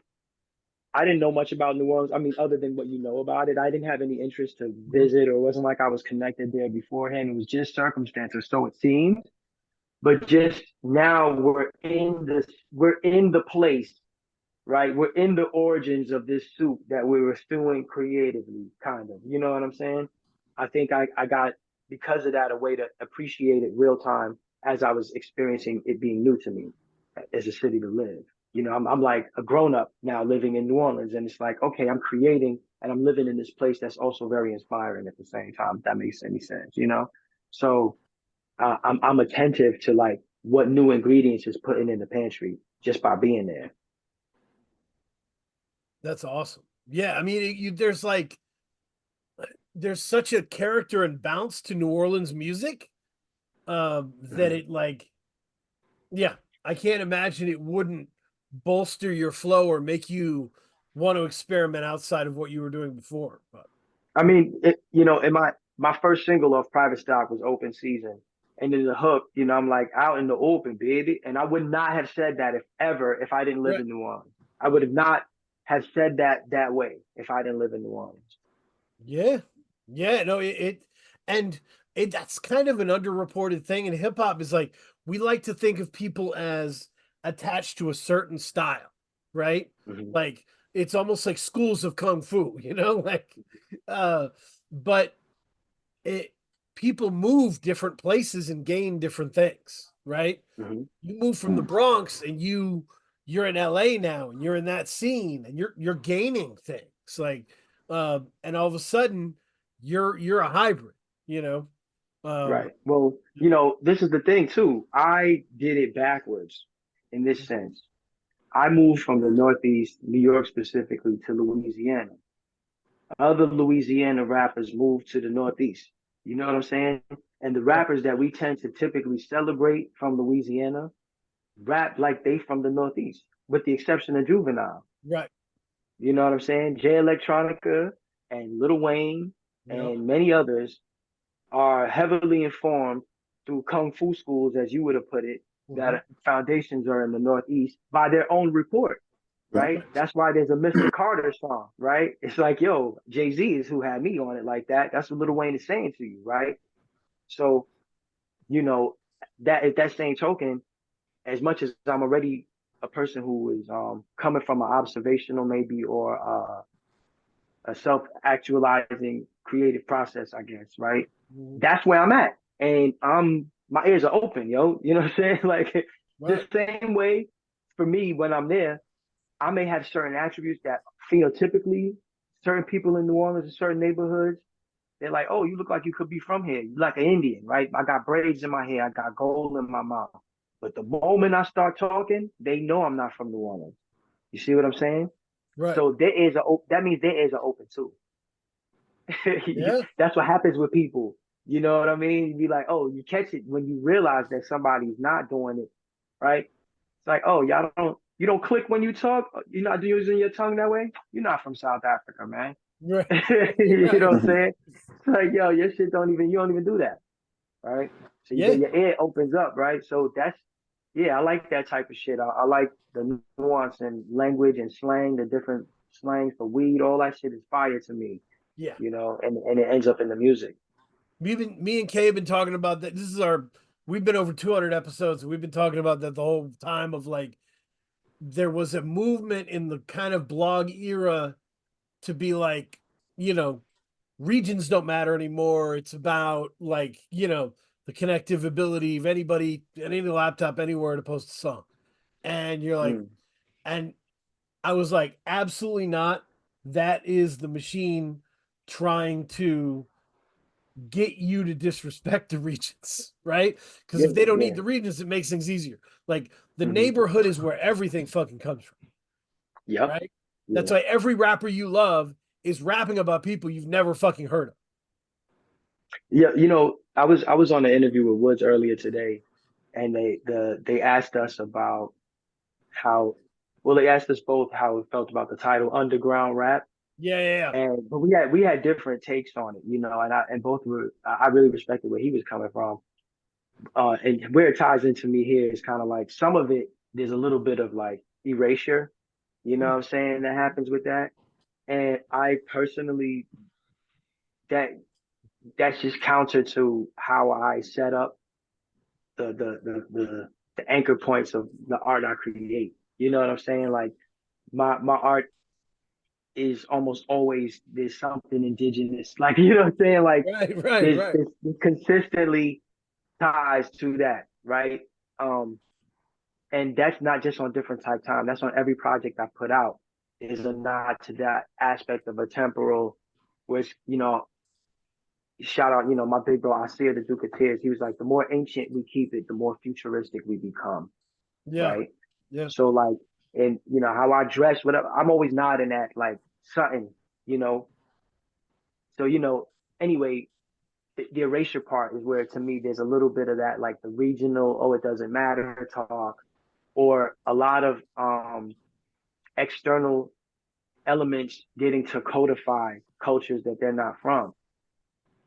D: I didn't know much about New Orleans. I mean, other than what you know about it, I didn't have any interest to
B: Mhm.
D: visit, or it wasn't like I was connected there beforehand. It was just circumstances, so it seemed. But just now we're in the place right? We're in the origins of this soup that we were stewing creatively, kind of. You know what I'm saying? I think I got, because of that, a way to appreciate it real time as I was experiencing it being new to me as a city to live. You know, I'm like a grown up now living in New Orleans, and it's like, okay, I'm creating and I'm living in this place that's also very inspiring at the same time. If that makes any sense, you know? So I'm attentive to like what new ingredients is putting in the pantry just by being there.
B: That's awesome. Yeah, I mean, there's such a character and bounce to New Orleans music that it like, yeah, I can't imagine it wouldn't bolster your flow or make you want to experiment outside of what you were doing before. But
D: I mean, you know, in my first single off Private Stock was Open Season. And then the hook, you know, I'm like out in the open, baby. And I would not have said that if I didn't live
B: right.
D: in New Orleans. I would have not have said that way if I didn't live in New Orleans.
B: Yeah. Yeah, no, and that's kind of an underreported thing in hip hop is like we like to think of people as attached to a certain style, right?
D: Hmm.
B: Like it's almost like schools of kung fu, like uh but it people move different places and gain different things, right?
D: Hmm.
B: You move from the Bronx and you're in LA now and you're in that scene and you're gaining things like and all of a sudden you're a hybrid, you know. Um
D: Right. Well, you know, this is the thing too. I did it backwards in this sense. I moved from the Northeast, New York specifically, to Louisiana. Other Louisiana rappers moved to the Northeast. You know what I'm saying? And the
B: right,
D: rappers that we tend to typically celebrate from Louisiana rap like they from the Northeast, with the exception of Juvenile.
B: right.
D: You know what I'm saying? Jay Electronica and Lil Wayne
B: Yep.
D: and many others are heavily informed through kung fu schools, as you would have put it,
B: Mhm.
D: that foundations are in the Northeast by their own report,
C: Right.
D: right?
B: Right.
D: That's why there's a Mr. Carter song, right? It's like, yo, Jay-Z is who had me on it like that. That's what Lil Wayne is saying to you, right? So, you know, that if that same token, as much as I'm already a person who is coming from an observational maybe or a self-actualizing creative process, I guess, right?
B: Mhm.
D: That's where I'm at. And my ears are open, yo. You know what I'm saying? Like the
B: Right.
D: same way for me when I'm there, I may have certain attributes that phenotypically certain people in New Orleans in certain neighborhoods, they're like, oh, you look like you could be from here. You like an Indian, right? I got braids in my hair, I got gold in my mouth. But the moment I start talking, they know I'm not from New Orleans. You see what I'm saying?
B: Right.
D: So that means there is an open too.
B: Yeah.
D: That's what happens with people. You know what I mean? You be like, oh, you catch it when you realize that somebody's not doing it, right? It's like, oh, you don't click when you talk. You're not using your tongue that way. You're not from South Africa, man.
B: Right.
D: You know
B: Right.
D: what I'm saying? It's like, yo, your shit you don't even do that, right? So
B: Yeah.
D: then your ear opens up, right? So yeah, I like that type of shit. I like the nuance and language and slang, the different slangs for weed, all that shit is fire to me,
B: Yeah.
D: you know, and it ends up in the music.
B: Me and Kay have been talking about that. We've been over 200 episodes. And we've been talking about that the whole time of like, there was a movement in the kind of blog era to be like, you know, regions don't matter anymore. It's about like, the connective ability of anybody, any laptop, anywhere to post a song. And you're like,
D: Mm.
B: and I was like, absolutely not. That is the machine trying to get you to disrespect the regions, right? Because
D: Yeah,
B: if they don't need
D: yeah.
B: the regions, it makes things easier. Like the
D: Hmm.
B: neighborhood is where everything fucking comes from,
D: Yep.
B: right? That's
D: Yeah.
B: why every rapper you love is rapping about people you've never fucking heard of.
D: Yeah. You know, I was on an interview with Woods earlier today, and they asked us about how well they asked us both how we felt about the title underground rap.
B: Yeah, yeah, yeah.
D: And but we had different takes on it, you know, and both were I really respected where he was coming from. And where it ties into me here is kind of like some of it, there's a little bit of like erasure, you know what I'm saying, that happens with that. And I personally that that's just counter to how I set up the anchor points of the art I create. You know what I'm saying? Like my art is almost always there's something indigenous. Like, you know what I'm saying? Like
B: Right.
D: there's consistently ties to that, right? Um, and that's not just on different type time. That's on every project I put out is a nod to that aspect of a temporal, which, shout out, my big bro, I see the Duke of Tears. He was like, the more ancient we keep it, the more futuristic we become,
B: Yeah.
D: right?
B: Yeah.
D: So like, and how I dress, whatever, I'm always nodding at like something, you know. So, anyway, the erasure part is where to me there's a little bit of that, like the regional, oh, it doesn't matter talk, or a lot of external elements getting to codify cultures that they're not from.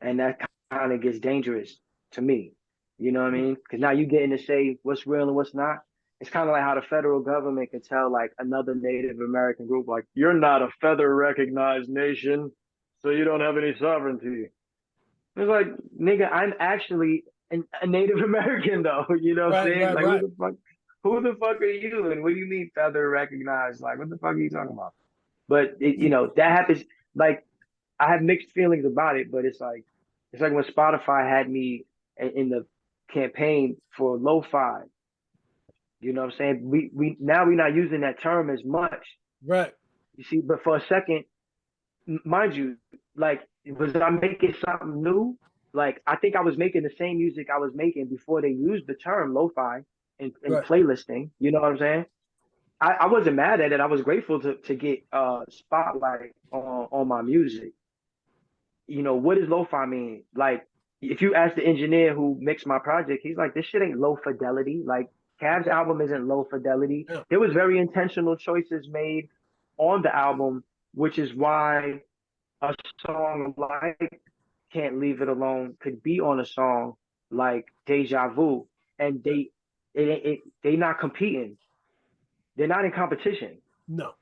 D: And that kind of gets dangerous to me. You know what I mean? Because now you getting to say what's real and what's not. It's kind of like how the federal government can tell like another Native American group, like, you're not a feather recognized nation, so you don't have any sovereignty. It's like, nigga, I'm actually a Native American though. You know what I'm saying? Like,
B: Right.
D: who the fuck are you? And what do you mean feather recognized? Like, what the fuck are you talking about? But that happens. Like, I have mixed feelings about it, but it's like when Spotify had me in the campaign for lo-fi. You know what I'm saying? We now we're not using that term as much.
B: Right.
D: You see, but for a second, mind you, like, was I making something new? Like, I think I was making the same music I was making before they used the term lo-fi in
B: Right.
D: playlisting. You know what I'm saying? I wasn't mad at it. I was grateful to get spotlight on my music. What does lo-fi mean? Like, if you ask the engineer who mixed my project, he's like, this shit ain't low fidelity. Like, Cav's album isn't low fidelity.
B: Yeah.
D: There was very intentional choices made on the album, which is why a song like Can't Leave It Alone could be on a song like Deja Vu. And
B: Yeah.
D: they not competing. They're not in competition.
B: No.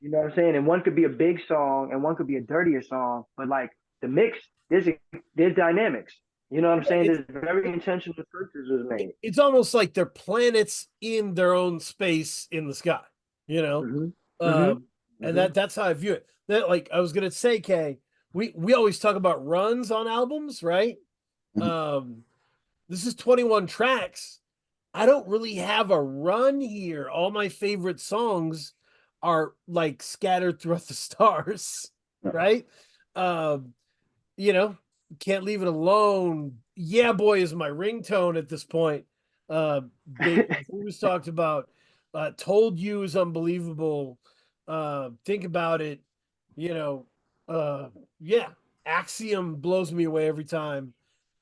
D: You know what I'm saying? And one could be a big song and one could be a dirtier song, but like the mix, there's dynamics. You know what I'm saying?
B: It's
D: There's very intentional choices was made.
B: it's almost like they're planets in their own space in the sky, you know?
D: Mm-hmm.
B: Um,
D: Mm-hmm.
B: and
D: Mm-hmm.
B: that's how I view it. That, like I was gonna say, Kay, we always talk about runs on albums, right?
C: Mhm.
B: This is 21 tracks. I don't really have a run here. All my favorite songs are like scattered throughout the stars,
C: Yeah.
B: right? Um, you know, Can't Leave It Alone. Yeah, boy, is my ringtone at this point. Deja Vu was talked about. Told You is unbelievable. Think About It. You know, yeah, Axiom blows me away every time,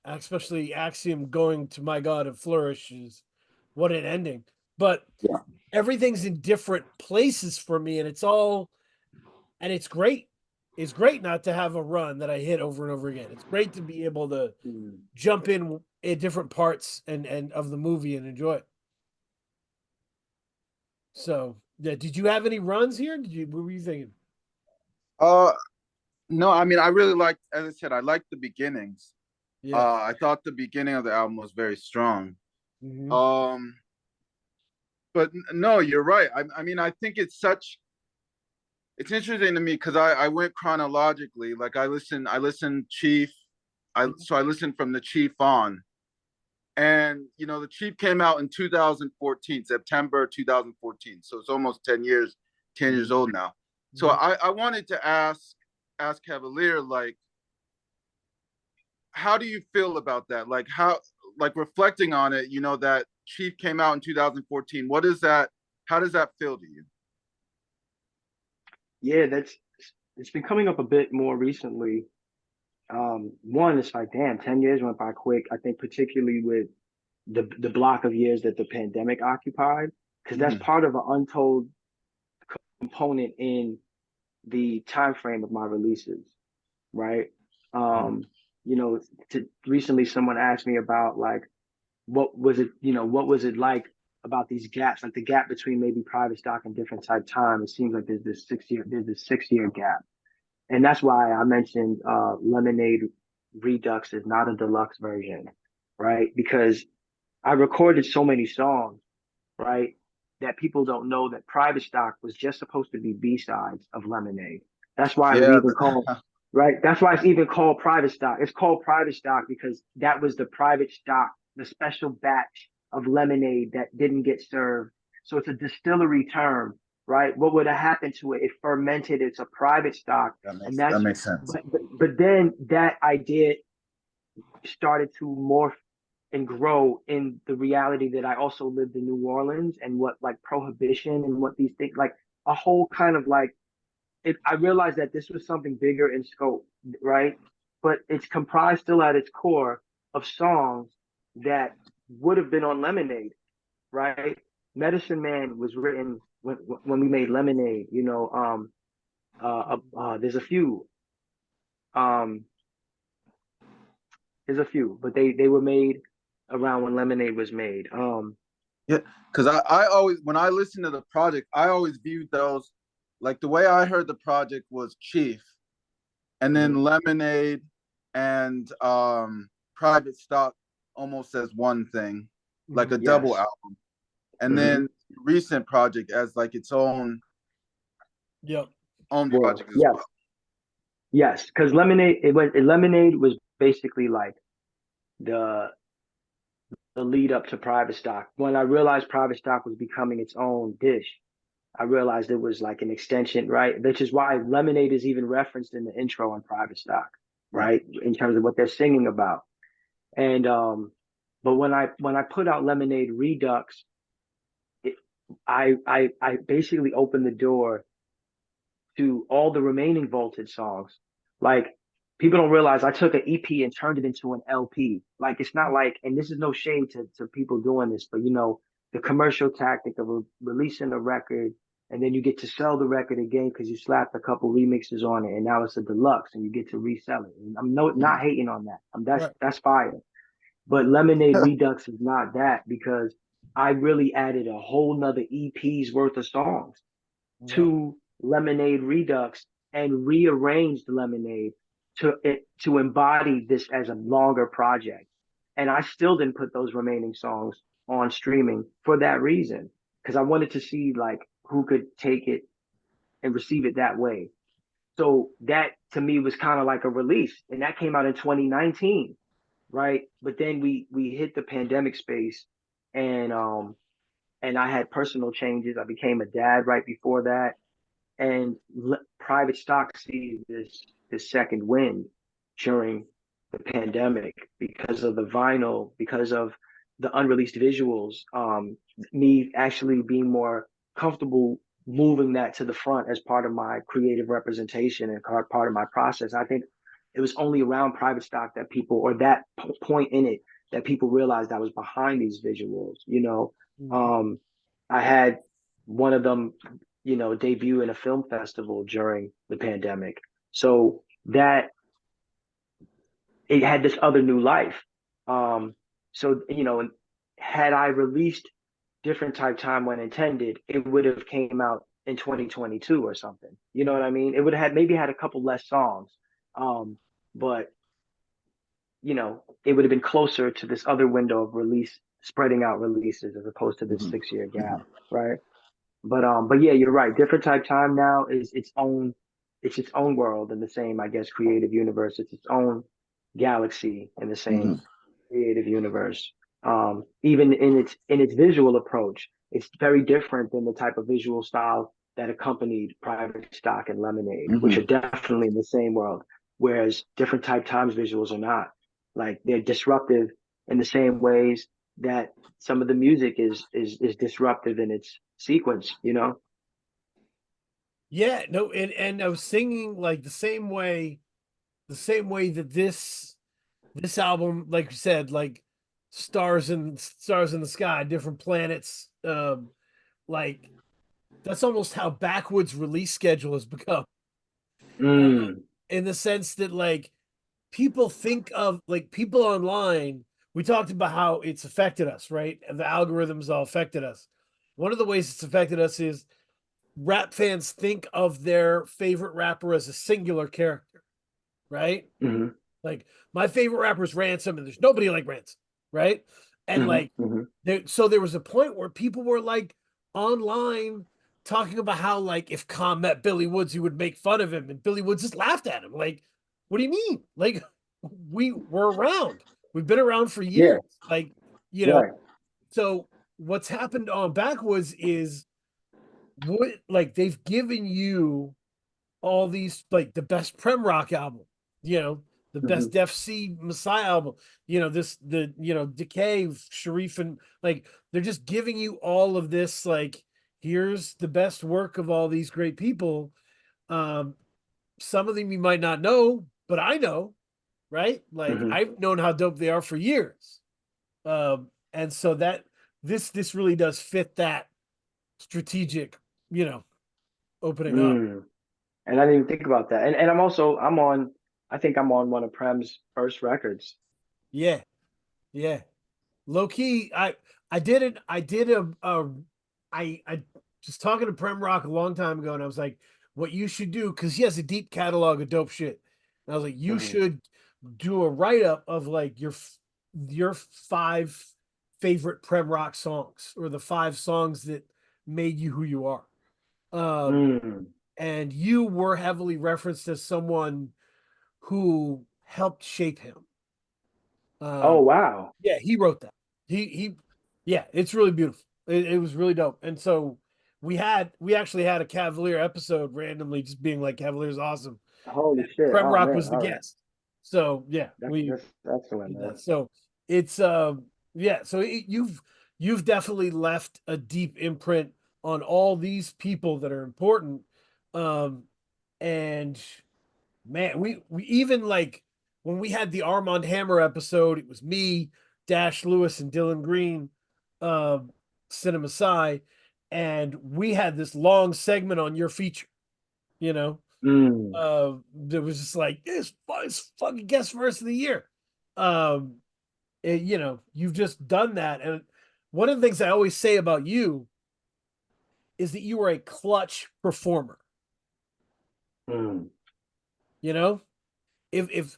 B: especially Axiom going to My God It Flourishes. What an ending. But
C: Yeah.
B: everything's in different places for me, and it's great. It's great not to have a run that I hit over and over again. It's great to be able to jump in at different parts and of the movie and enjoy it. So, yeah, did you have any runs here? What were you thinking?
C: Uh, no, I mean, I really liked, as I said, I liked the beginnings.
B: Yeah.
C: I thought the beginning of the album was very strong.
B: Mhm.
C: But no, you're right. I mean, I think it's interesting to me because I went chronologically. Like I listened Chief. I listened from the Chief on, and the Chief came out in 2014, September 2014. So it's almost 10 years old now. So
B: Mhm.
C: I wanted to ask Cavalier, like, how do you feel about that? Like like reflecting on it, that Chief came out in 2014. What is that? How does that feel to you?
D: Yeah, it's been coming up a bit more recently. One, it's like, damn, 10 years went by quick. I think particularly with the block of years that the pandemic occupied, because that's
C: Mhm.
D: part of an untold component in the time frame of my releases, right? Um, Recently someone asked me about like what was it like about these gaps, like the gap between maybe private stock and different type time. It seems like there's this 6 year gap. And that's why I mentioned Lemonade Redux is not a deluxe version, right? Because I recorded so many songs, right? that people don't know that Private Stock was just supposed to be B-sides of Lemonade. That's why it was
C: Yeah.
D: even called, right? That's why it's even called Private Stock. It's called Private Stock because that was the private stock, the special batch of lemonade that didn't get served. So it's a distillery term, right? What would have happened to it? It fermented. It's a private stock, and
C: That
D: that's.
C: makes sense.
D: But then that idea started to morph and grow in the reality that I also lived in New Orleans and what like prohibition and what these things like a whole kind of like it. I realized that this was something bigger in scope, right? But it's comprised still at its core of songs that would have been on Lemonade, right? Medicine Man was written when we made Lemonade. There's a few. Um, there's a few, but they were made around when Lemonade was made.
C: Yeah, because I always, when I listen to the project, I always viewed those, like the way I heard the project was Chief, and then Lemonade and Private Stock almost as one thing, like a double
D: Yes.
C: album, and then recent project as like its own project as
D: Yes.
C: well.
D: Yes, because Lemonade was basically like the the lead up to Private Stock. When I realized Private Stock was becoming its own dish, I realized it was like an extension, right? Which is why Lemonade is even referenced in the intro on Private Stock, right? In terms of what they're singing about. And but when I put out Lemonade Redux, it, I basically opened the door to all the remaining Voltage songs. Like people don't realize I took an EP and turned it into an LP. Like it's not like, and this is no shade to people doing this, but the commercial tactic of releasing a record and then you get to sell the record again because you slapped a couple remixes on it and now it's a deluxe and you get to resell it. And I'm not hating on that. That's fire. But Lemonade Redux is not that because I really added a whole nother EP's worth of songs to Lemonade Redux and rearranged Lemonade to embody this as a longer project. And I still didn't put those remaining songs on streaming for that reason because I wanted to see like who could take it and receive it that way. So that to me was kind of like a release, and that came out in 2019, right? But then we hit the pandemic space, and I had personal changes. I became a dad right before that, and Private Stock sees this second wind during the pandemic because of the vinyl, because of the unreleased visuals, me actually being more comfortable moving that to the front as part of my creative representation and part of my process. I think it was only around Private Stock that people, or that point in it, that people realized I was behind these visuals. I had one of them debut in a film festival during the pandemic. So that it had this other new life. So, had I released Different Type Time when intended, it would have came out in 2022 or something. You know what I mean? It would have maybe had a couple less songs. But it would have been closer to this other window of release, spreading out releases as opposed to this 6-year gap, right? But yeah, you're right. Different Type Time now is its own world in the same, I guess, creative universe. It's its own galaxy in the same creative universe. Even in its visual approach, it's very different than the type of visual style that accompanied Private Stock and Lemonade, which are definitely in the same world. Whereas Different Type Times visuals are not. Like they're disruptive in the same ways that some of the music is disruptive in its sequence,
B: Yeah, no, and I was singing like the same way that this album, like you said, like stars in the sky, different planets. Like that's almost how backwoods release schedule has become. In the sense that like people think of like people online, we talked about how it's affected us, right? And the algorithms all affected us. One of the ways it's affected us is rap fans think of their favorite rapper as a singular character, right? Like my favorite rapper is Ransom, and there's nobody like Ransom, right? And like, so there was a point where people were like online talking about how like if Khan met Billy Woods, he would make fun of him, and Billy Woods just laughed at him. Like, what do you mean? Like, we were around. We've been around for
D: Yeah.
B: years. Like,
D: Right.
B: so what's happened on Backwoods is what like they've given you all these like the best Prem Rock album, the best Def C Messiah album, Decay, Sharif, and like they're just giving you all of this, like, here's the best work of all these great people. Um, some of them you might not know, but I know, right? Like I've known how dope they are for years. And so that this really does fit that strategic, opening up.
D: And I didn't even think about that. And I'm on, I think I'm on one of Prem's first records.
B: Yeah, yeah. Low key, I just talking to Prem Rock a long time ago, and I was like, what you should do, because he has a deep catalog of dope shit. And I was like, you should do a write-up of like your 5 favorite Prem Rock songs, or the 5 songs that made you who you are. Um, and you were heavily referenced as someone who helped shape him.
D: Oh
B: Um,
D: wow.
B: yeah, he wrote that. Yeah, it's really beautiful. It was really dope. And so we actually had a Cavalier episode randomly, just being like, Cavalier's awesome.
D: Holy
B: And
D: shit.
B: Prem
D: Oh
B: Rock
D: man.
B: was the
D: All right.
B: guest. So yeah, we
D: That's excellent,
B: did
D: man.
B: that. So it's yeah, so you've definitely left a deep imprint on all these people that are important. Um, and man, we even like when we had the Armand Hammer episode, it was me, Dash Lewis, and Dylan Green, uh, Cinema Sci, and we had this long segment on your feature. You know,
D: Mm.
B: there was just like it's fucking guest verse of the year. Um, you've just done that, and one of the things I always say about you is that you are a clutch performer.
D: Mm.
B: You know, if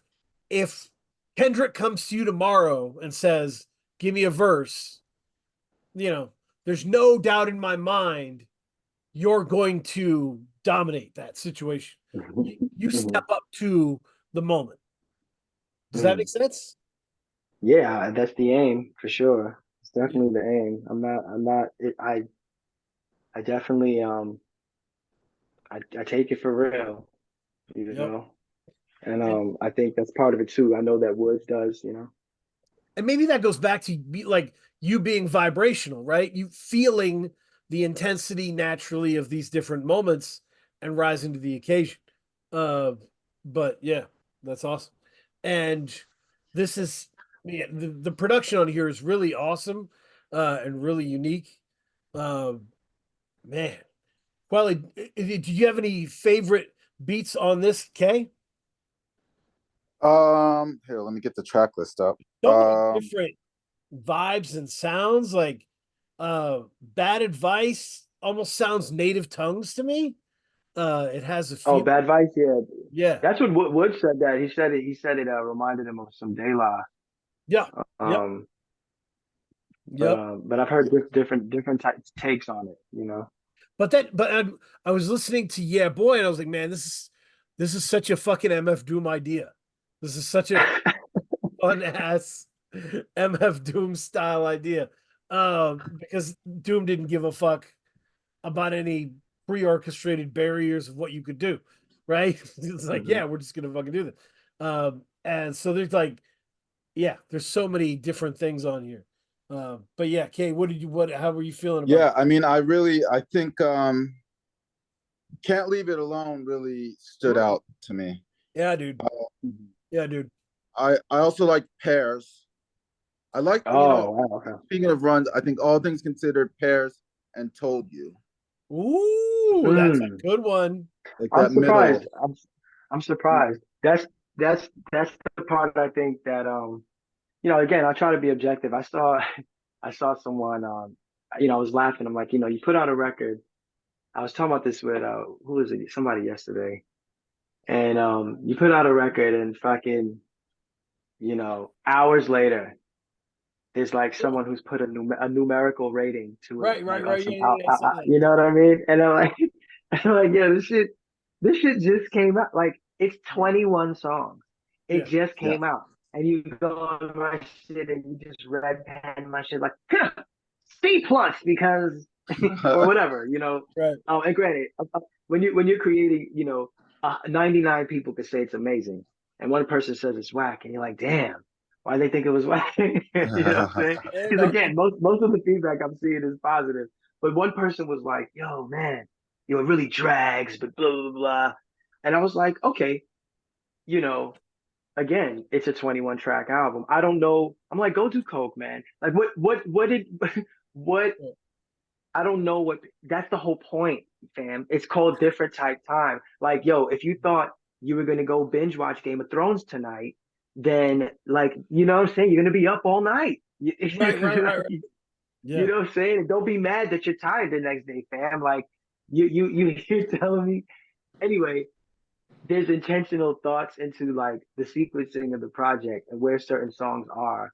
B: Kendrick comes to you tomorrow and says, "Give me a verse," there's no doubt in my mind you're going to dominate that situation. You step up to the moment. Does that make sense?
D: Yeah, that's the aim for sure. It's definitely the aim. I'm not it, I definitely I take it for real, you
B: Yep.
D: know. And
B: And
D: I think that's part of it too. I know that Woods does, you know.
B: and maybe that goes back to like you being vibrational, right? You feeling the intensity naturally of these different moments and rising to the occasion. Uh, but yeah, that's awesome. And this is yeah, the production on here is really awesome, and really unique. Um, man, Quelly, do you have any favorite beats on this, Kay?
C: Here, let me get the track list up.
B: So many different vibes and sounds, like Bad Advice almost sounds native tongues to me. It has a
D: Oh,
B: feel.
D: Bad Vice, yeah.
B: Yeah.
D: That's what Woods said that. He said it reminded him of some De La.
B: Yeah. Yep.
D: Um
B: Yep.
D: but I've heard different types takes on it, you know.
B: But I was listening to Yeah Boy, and I was like, man, this is such a fucking MF Doom idea. This is such a fun ass MF Doom style idea. Because Doom didn't give a fuck about any pre-orchestrated barriers of what you could do, right? It's like, yeah, we're just gonna fucking do this. And so there's like, yeah, there's so many different things on here. But yeah, Kay, how were you feeling about
C: Yeah, I mean, I think Can't Leave It Alone really stood out to me.
B: Yeah, dude.
C: Uh,
B: Yeah, dude.
C: I also like Pairs. I like,
D: Oh, wow, okay.
C: speaking of runs, I think All Things Considered, Pairs, and Told You.
B: Ooh, that's a good one.
C: Like
D: I'm
C: that middle.
D: surprised. I'm surprised. That's the part I think that you know, again, I try to be objective. I saw someone you know, I was laughing. I'm like, you know, you put out a record. I was talking about this with who was it? Somebody yesterday. And you put out a record and fucking, you know, hours later, there's like someone who's put a numerical rating to it,
B: Right,
D: like
B: right,
D: on
B: right.
D: some
B: Yeah, yeah, yeah. I saw that.
D: you know what I mean? And I'm like, I'm like, yeah, this shit just came out. Like it's 21 songs. It
B: Yeah.
D: just
C: Yeah.
D: came out, and you go on my shit and you just red pen my shit like C plus because or whatever, you know.
B: Right.
D: Oh, and granted, when you're creating, 99 people could say it's amazing, and one person says it's whack, and you're like, damn, why they think it was whack? You know what I'm saying?
B: Fair
D: Because
B: enough.
D: again, most of the feedback I'm seeing is positive, but one person was like, yo, man, it really drags, but blah blah blah, and I was like, okay, you know. Again, it's a 21 track album. I don't know. I'm like, go do coke, man. Like, what did, what I don't know what that's the whole point, fam. It's called different type time. Like, yo, if you thought you were gonna go binge watch Game of Thrones tonight, then like, you know what I'm saying? You're gonna be up all night.
B: Right, right, right, right.
D: You
B: Yeah.
D: know what I'm saying? And don't be mad that you're tired the next day, fam. Like you're telling me anyway, there's intentional thoughts into like the sequencing of the project and where certain songs are.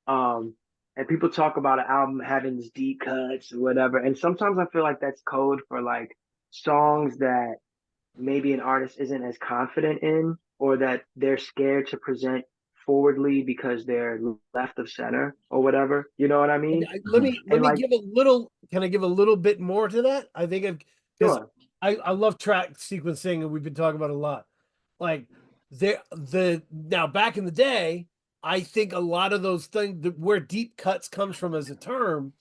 D: Um, and people talk about an album having these deep cuts or whatever. And sometimes I feel like that's code for like songs that maybe an artist isn't as confident in, or that they're scared to present forwardly because they're left of center or whatever. You know what I
B: Okay,
D: mean?
B: let
D: And
B: me
D: like,
B: give a little. Can I give a little bit more to that? I think because
D: sure.
B: I love track sequencing, and we've been talking about it a lot. Like the now back in the day, I think a lot of those things where deep cuts comes from as a term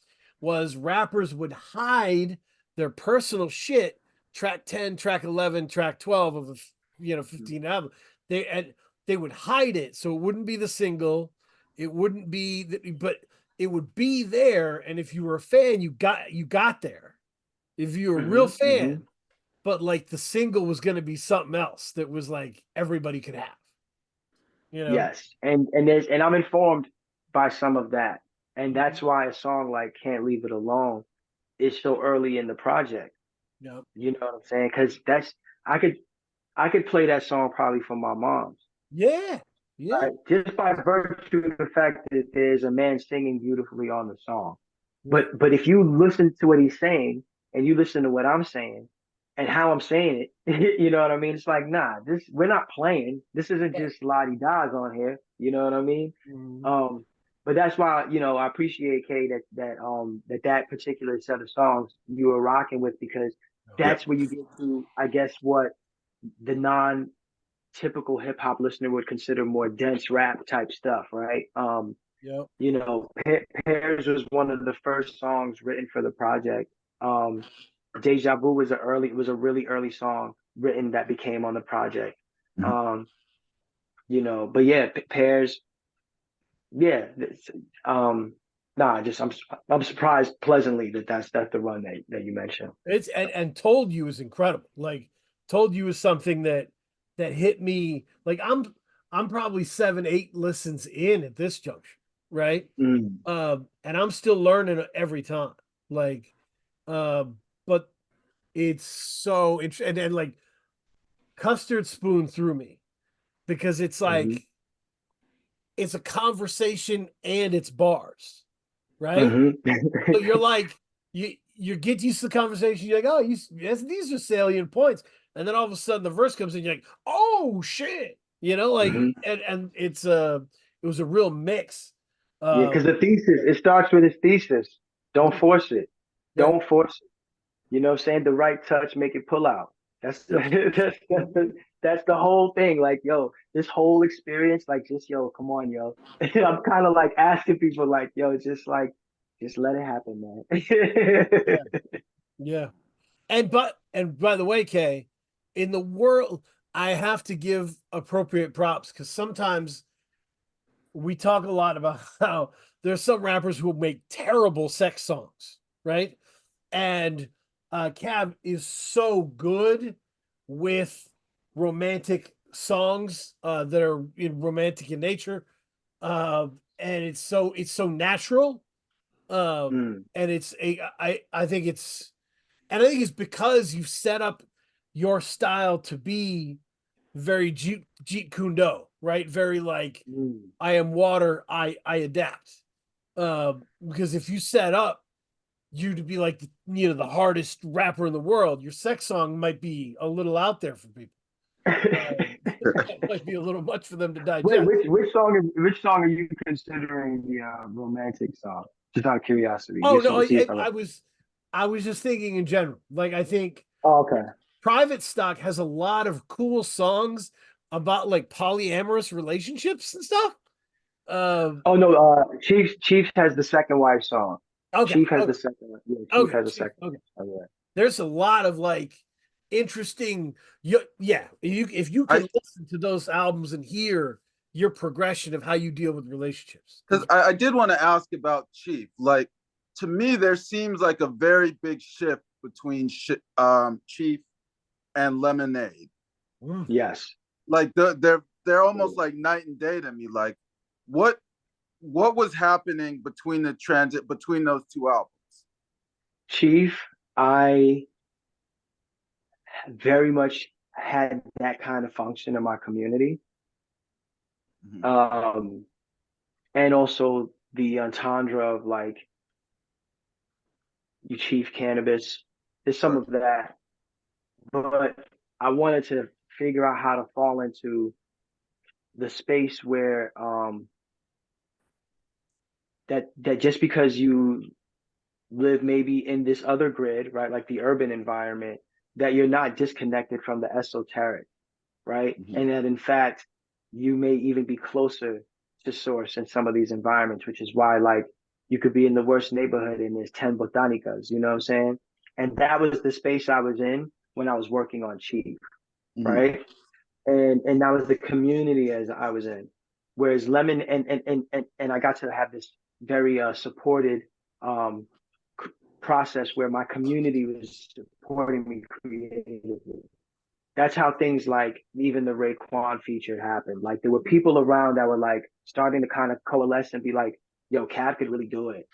B: was rappers would hide their personal shit. Track 10, track 11, track 12 of a 15 album. And they would hide it so it wouldn't be the single. It wouldn't be but it would be there, and if you were a fan, you got there. If you were a real
D: Hmm.
B: fan, but like the single was going to be something else that was like everybody could have, you know?
D: Yes, and I'm informed by some of that, and that's why a song like "Can't Leave It Alone" is so early in the project.
B: Yeah,
D: You know what I'm saying? Because that's I could I could play that song probably for my mom's,
B: yeah, yeah,
D: right? Just by virtue of the fact that there's a man singing beautifully on the song.
B: right.
D: But if you listen to what he's saying and you listen to what I'm saying and how I'm saying it, you know what I mean? It's like, nah, this we're not playing. This isn't
B: Right.
D: just la di das on here. You know what I mean?
B: Mhm.
D: Um, but that's why, I appreciate Kay that particular set of songs you were rocking with, because
C: Yep.
D: that's where you get to, I guess, what the non typical hip hop listener would consider more dense rap type stuff, right?
B: Yep.
D: Pairs was one of the first songs written for the project. Um, Deja Vu was a really early song written that became on the project.
C: Mhm.
D: Um, but yeah, Pairs, yeah. Nah, I'm surprised pleasantly that that's the run that you mentioned.
B: It's and Told You is incredible. Like Told You is something that hit me. Like I'm probably 7, 8 listens in at this juncture, right?
D: Mm,
B: And I'm still learning every time. Like, but it's so interesting, and like Custard Spoon through me because it's
D: hmm
B: like it's a conversation and it's bars, right?
D: hmm
B: So you're like you get used to the conversation. You're like, oh, yes, these are salient points, and then all of a sudden the verse comes in. You're like, oh shit, like
D: hmm
B: and it was a real mix.
D: Yeah,
B: Uh,
D: because the thesis, it starts with his thesis. Don't
B: right,
D: force it.
B: right,
D: Don't force it. You know what I'm saying? The right touch, make it pull out. That's
B: yeah,
D: that's the whole thing. Like, yo, this whole experience, like, just yo, come on, yo. I'm kind of like asking people, like, yo, just let it happen,
B: yeah,
D: man.
B: yeah. And by the way, Kay, in the world, I have to give appropriate props because sometimes we talk a lot about how there's some rappers who make terrible sex songs, right? And Cav is so good with romantic songs that are romantic in nature, and it's so natural,
D: Mm,
B: and I think it's and I think it's because you set up your style to be very Jeet Kune Do, right? Very like
D: mm,
B: I am water, I adapt. Because if you set up you to be like the hardest rapper in the world, your sex song might be a little out there for people. That might be a little much for them to
D: Wait,
B: digest.
D: which song are you considering the romantic song? Just out of curiosity,
B: Oh
D: just
B: no,
D: to see if
B: I was just thinking in general. Like I think
D: Oh, okay.
B: Private Stock has a lot of cool songs about like polyamorous relationships and stuff.
D: Oh no, Chief has the second wife song.
B: Okay,
D: Chief has the
B: okay,
D: second one. Yeah, Chief
B: okay,
D: has the second
B: okay.
D: one. Oh, yeah.
B: There's a lot of like interesting. Yeah, if you
C: I
B: can listen to those albums and hear your progression of how you deal with relationships.
C: because I did want to ask about Chief. Like, to me, there seems like a very big shift between Chief and Lemonade.
B: Mm.
D: Yes.
C: Like they're almost like night and day to me. Like, what was happening between the transit between those two albums?
D: Chief, I very much had that kind of function in my community.
C: Mhm.
D: Um, and also the entendre of like you chief cannabis. There's some
C: Right.
D: of that, but I wanted to figure out how to fall into the space where that just because you live maybe in this other grid, right, like the urban environment, that you're not disconnected from the esoteric, right?
C: Mhm.
D: And that in fact you may even be closer to source in some of these environments, which is why like you could be in the worst neighborhood and there's 10 botanicas, you know what I'm saying? And that was the space I was in when I was working on Chief,
C: Mhm.
D: right? And that was the community as I was in. Whereas Lemon and I got to have this very supported um, process where my community was supporting me creatively. That's how things like even the Raekwon feature happened. Like there were people around that were like starting to kind of coalesce and be like, "Yo, Cav could really do it."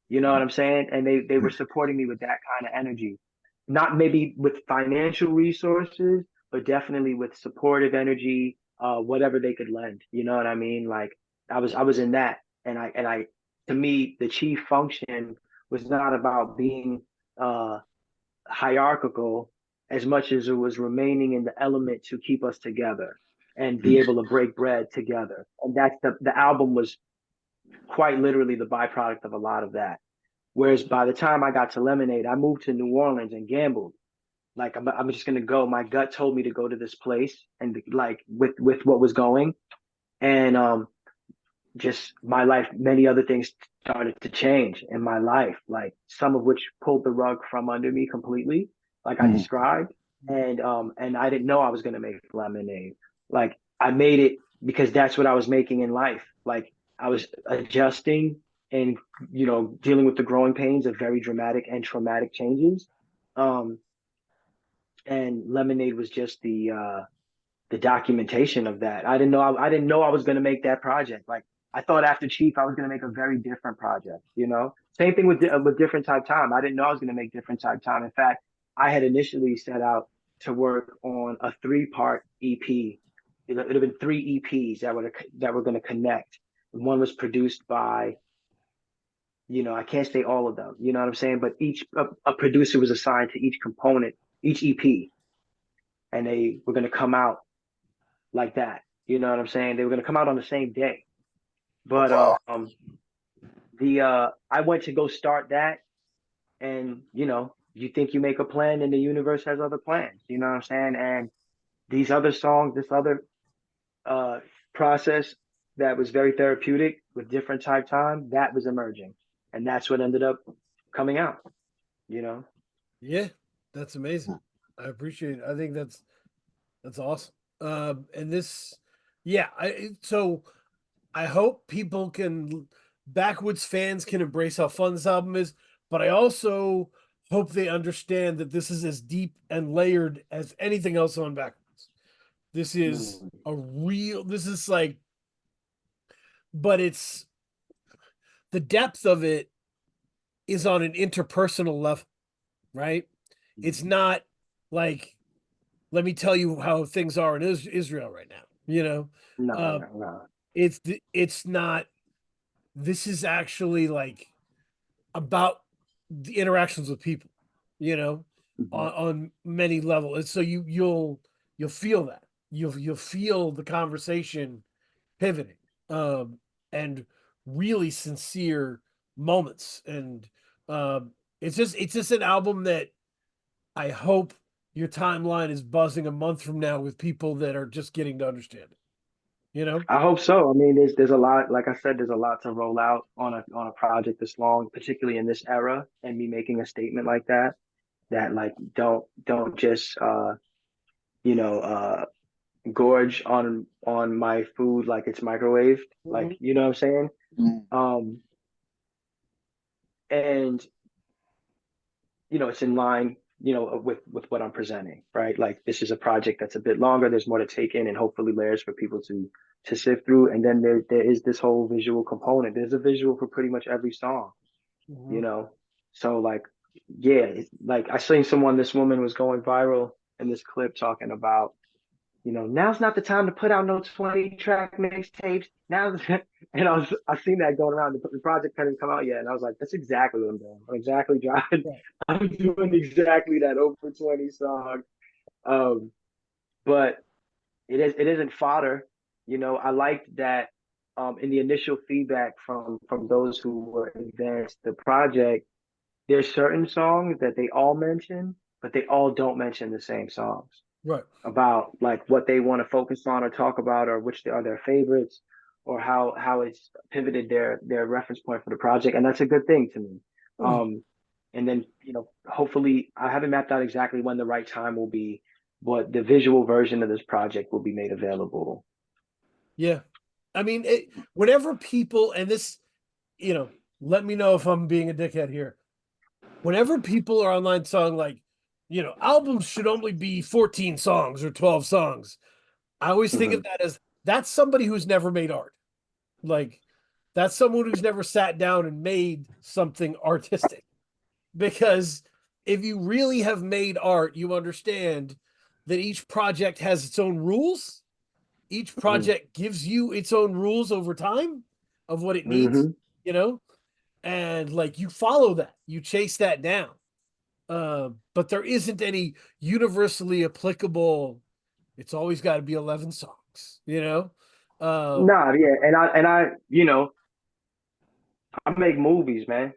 D: You know what I'm saying? And they were supporting me with that kind of energy, not maybe with financial resources, but definitely with supportive energy, whatever they could lend. You know what I mean? Like I was in that, and I to me the chief function was not about being uh hierarchical as much as it was remaining in the element to keep us together and be able to break bread together. And that's the album was quite literally the byproduct of a lot of that. Whereas by the time I got to Lemonade, I moved to New Orleans and gambled. Like I'm just gonna go. My gut told me to go to this place, and like with what was going, and just my life, many other things started to change in my life. Like some of which pulled the rug from under me completely, like I
C: Mhm.
D: described, and I didn't know I was gonna make Lemonade. Like I made it because that's what I was making in life. Like I was adjusting and dealing with the growing pains of very dramatic and traumatic changes. Um, and Lemonade was just the documentation of that. I didn't know I was going to make that project. Like I thought after Chief I was going to make a very different project. Same thing with Different Type Time. I didn't know I was going to make Different Type Time. In fact, I had initially set out to work on a 3-part EP. It would have been 3 EPs that were going to connect. One was produced by, I can't say all of them, you know what I'm saying? But each a producer was assigned to each component, each EP, and they were going to come out like that. You know what I'm saying? They were going to come out on the same day.
C: Oh,
D: But
C: wow.
D: the I went to go start that, and you think you make a plan, and the universe has other plans. You know what I'm saying? And these other songs, this other uh process that was very therapeutic with Different Type Time, that was emerging, and that's what ended up coming out. You know.
B: Yeah, that's amazing. I appreciate it. I think that's awesome. And this, yeah, so I hope people can, Backwoods fans can embrace how fun this album is, but I also hope they understand that this is as deep and layered as anything else on Backwoods. This is
D: Mm.
B: this is like, but it's the depth of it is on an interpersonal level, right? It's not like, let me tell you how things are in Israel right now.
D: No,
B: Uh,
D: no, no.
B: it's not. this is actually like about the interactions with people, you know,
D: Mhm.
B: on many levels. And so you'll feel that. You'll feel the conversation pivoting, and really sincere moments. And it's just an album that I hope your timeline is buzzing a month from now with people that are just getting to understand it, you know?
D: I hope so. I mean, there's a lot, like I said, there's a lot to roll out on a project this long, particularly in this era, and me making a statement like that, that like don't just you know gorge on my food like it's microwaved, like
B: Mhm.
D: you know what I'm saying?
C: Mm.
D: Um, and it's in line, with what I'm presenting, right? Like this is a project that's a bit longer. There's more to take in, and hopefully layers for people to sift through. And then there is this whole visual component. There's a visual for pretty much every song, you
B: Mhm.
D: know. So like, yeah, like I seen someone. This woman was going viral in this clip talking about, now's not the time to put out no 20 track mixtapes. Now, and I seen that going around. The project hadn't come out yet, and I was like, that's exactly what I'm doing. I'm exactly driving.
B: Right.
D: I'm doing exactly that over 20 song. Um, but it isn't fodder. I liked that in the initial feedback from those who were advanced the project, there's certain songs that they all mention, but they all don't mention the same songs
B: Right.
D: about like what they want to focus on or talk about, or which are their favorites, or how it's pivoted their reference point for the project, and that's a good thing to me.
B: Mhm.
D: And then hopefully, I haven't mapped out exactly when the right time will be, but the visual version of this project will be made available.
B: Yeah. I mean, whenever people, and this, let me know if I'm being a dickhead here. Whenever people are online saying like, albums should only be 14 songs or 12 songs, I always think of
D: Hmm.
B: that as that's somebody who's never made art. Like, that's someone who's never sat down and made something artistic. Because if you really have made art, you understand that each project has its own rules. Each
D: Hmm.
B: project gives you its own rules over time of what it needs,
D: Hmm.
B: you know, and like you follow that, you chase that down. But there isn't any universally applicable. It's always got to be 11 songs, you know.
D: Nah, yeah, and I I make movies, man.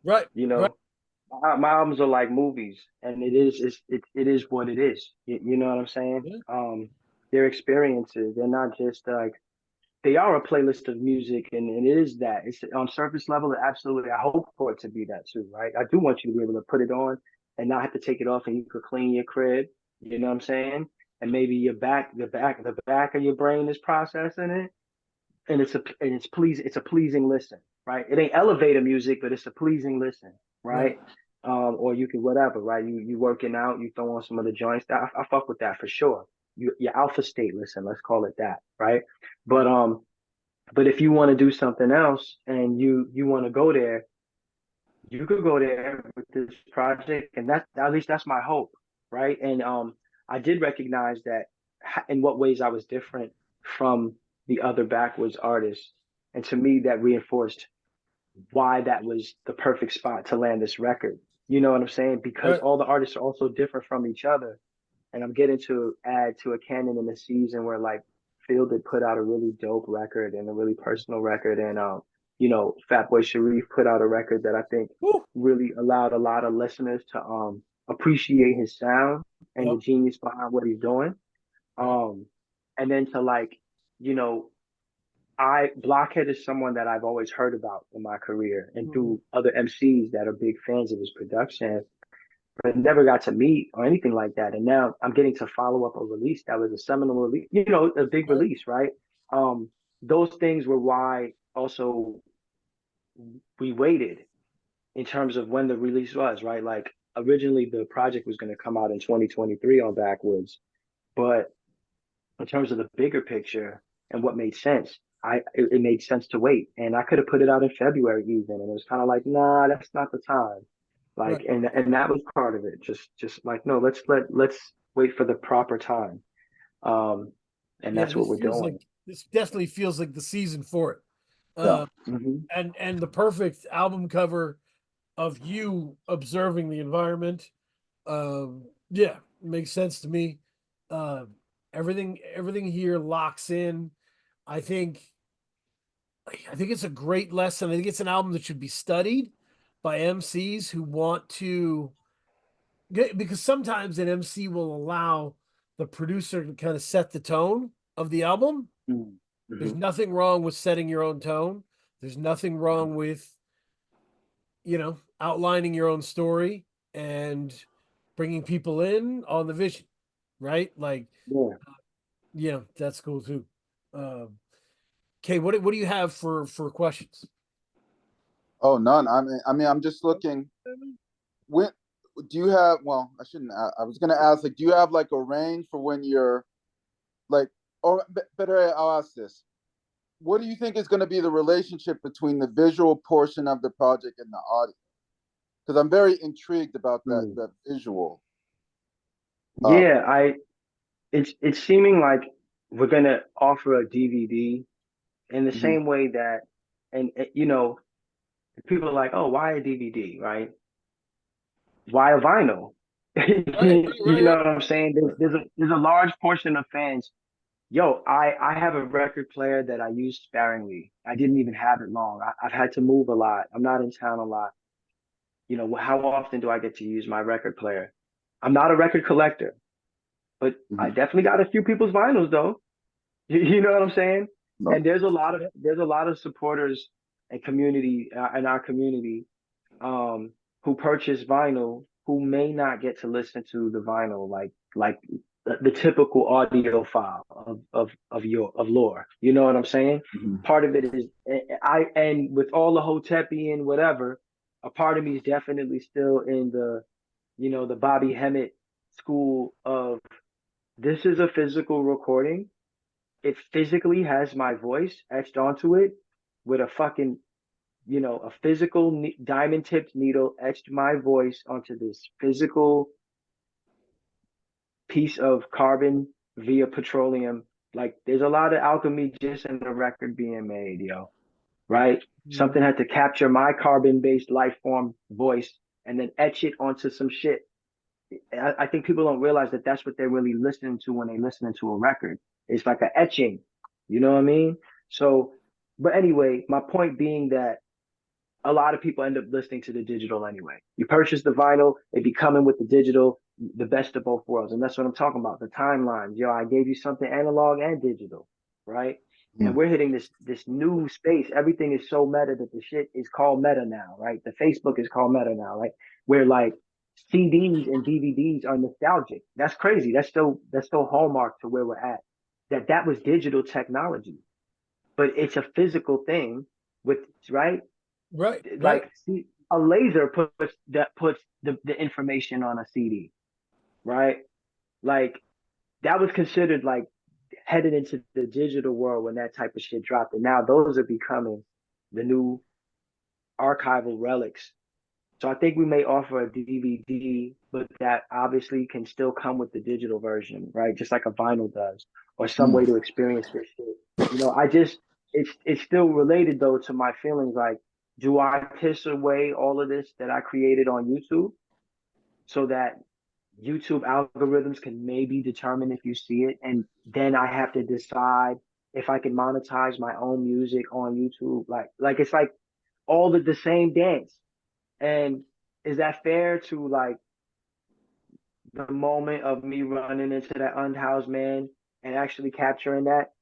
B: Right,
D: You
B: right,
D: know, my albums are like movies, and it is what it is. You know what I'm saying?
B: yeah,
D: They're experiences. They're not just like they are a playlist of music, and it is that. It's on surface level. Absolutely, I hope for it to be that too, right? I do want you to be able to put it on and not have to take it off, and you could clean your crib. You know what I'm saying? And maybe the back of your brain is processing it, and it's a pleasing listen, right? It ain't elevator music, but it's a pleasing listen,
B: right,
D: right? Or you can whatever, right? You working out, you throw on some of the joints. I fuck with that for sure. Your alpha state listen, let's call it that, right? But
B: right,
D: but if you want to do something else and you want to go there, you could go there with this project, and that's at least that's my hope, right? And I did recognize that in what ways I was different from the other backwoods artists, and to me that reinforced why that was the perfect spot to land this record. You know what I'm saying? Because
B: right.
D: all the artists are also different from each other, and I'm getting to add to a canon in the season where like Phil did put out a really dope record and a really personal record, and Fatboy Sharif put out a record that I think
B: Woo.
D: really allowed a lot of listeners to appreciate his sound and the
B: Yep.
D: genius behind what he's doing.
B: Right.
D: Um, and then to like, you know, I Blockhead is someone that I've always heard about in my career and
B: Mhm.
D: through other MCs that are big fans of his production, but never got to meet or anything like that. And now I'm getting to follow up a release that was a seminal release, a big
B: Right.
D: release, right? Um, those things were why also we waited in terms of when the release was, right? Like originally the project was going to come out in 2023 on Backwoods, but in terms of the bigger picture and what made sense, it made sense to wait. And I could have put it out in February even, and it was kind of like, nah, that's not the time. Like,
B: Right.
D: and that was part of it. Just like, no, let's wait for the proper time. Um, and
B: Yeah,
D: that's what we're doing.
B: this definitely feels like the season for it. Uh,
D: Mm-hmm.
B: and the perfect album cover of you observing the environment. Yeah, makes sense to me. Uh, everything here locks in. I think I think it's a great lesson. I think it's an album that should be studied by MCs who want to because sometimes an MC will allow the producer to kind of set the tone of the album. There's
D: Mm-hmm.
B: nothing wrong with setting your own tone. There's nothing wrong with, outlining your own story and bringing people in on the vision, right? Like,
D: Yeah.
B: that's cool too. Okay, what do you have for questions?
C: Oh, none. I mean, I'm just looking. When do you have? Well, I shouldn't. I was gonna ask, like, do you have like a range for when you're like, or better, I'll ask this. What do you think is going to be the relationship between the visual portion of the project and the audio? Because I'm very intrigued about
D: Mm.
C: that visual.
D: Yeah, it's seeming like we're gonna offer a DVD in the
C: Mhm.
D: same way that, and people are like, oh, why a DVD, right? Why a vinyl?
B: Right, right,
D: You
B: right,
D: know
B: right.
D: what I'm saying? There's a large portion of fans. Yo, I have a record player that I use sparingly. I didn't even have it long. I've had to move a lot. I'm not in town a lot. How often do I get to use my record player? I'm not a record collector, but I
C: Mhm.
D: definitely got a few people's vinyls though. You know what I'm saying?
C: No.
D: And there's a lot of supporters and community in our community um who purchase vinyl who may not get to listen to the vinyl like the typical audio file of lore. You know what I'm saying?
C: Mhm.
D: Part of it is and with all the Hotepi and whatever, a part of me is definitely still in the Bobby Hemmett school of this is a physical recording. It physically has my voice etched onto it with a physical diamond tipped needle etched my voice onto this physical piece of carbon via petroleum. Like there's a lot of alchemy just in the record being made, right? Something
B: Mhm.
D: had to capture my carbon based life form voice and then etch it onto some shit. I think people don't realize that that's what they're really listening to when they listening to a record. It's like an etching, you know what I mean? So, but anyway, my point being that a lot of people end up listening to the digital anyway. You purchase the vinyl, it be coming with the digital, the best of both worlds. And that's what I'm talking about. The timelines. I gave you something analog and digital, right? And
C: Mhm.
D: we're hitting this new space. Everything is so meta that the shit is called meta now, right? The Facebook is called meta now, right? Where like CDs and DVDs are nostalgic. That's crazy. That's still hallmark to where we're at. That was digital technology, but it's a physical thing with right
B: Right, right.
D: like see, a laser puts the information on a CD, right? Like that was considered like headed into the digital world when that type of shit dropped, and now those are becoming the new archival relics. So I think we may offer a DVD, but that obviously can still come with the digital version, right? Just like a vinyl does, or some way
C: Mhm.
D: to experience this shit. I just it's still related though to my feelings. Like, do I piss away all of this that I created on YouTube so that YouTube algorithms can maybe determine if you see it, and then I have to decide if I can monetize my own music on YouTube? Like it's like all the same dance. And is that fair to like the moment of me running into that unhoused man and actually capturing that?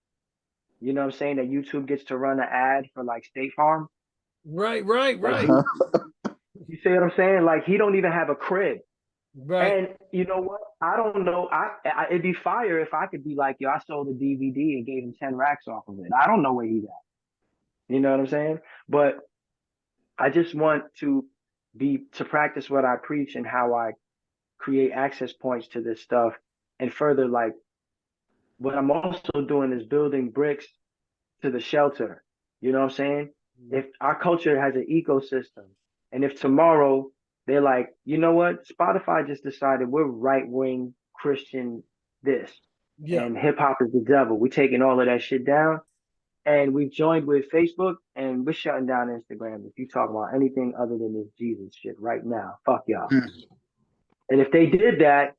D: You know what I'm saying? That YouTube gets to run an ad for like State Farm.
B: Right, right,
D: Like
B: right.
D: you see what I'm saying? Like he don't even have a crib.
B: Right.
D: And you know what? I don't know. It'd be fire if I could be like, yo, I sold a DVD and gave him 10 racks off of it. I don't know where he's at. You know what I'm saying? But I just want to practice what I preach and how I create access points to this stuff. And further, like what I'm also doing is building bricks to the shelter. You know what I'm saying? If our culture has an ecosystem, and if tomorrow they're like, you know what, Spotify just decided we're right wing Christian this,
B: Yeah.
D: and hip hop is the devil. We're taking all of that shit down. And we've joined with Facebook, and we're shutting down Instagram. If you talk about anything other than this Jesus shit right now, fuck y'all.
C: Mm,
D: And if they did that,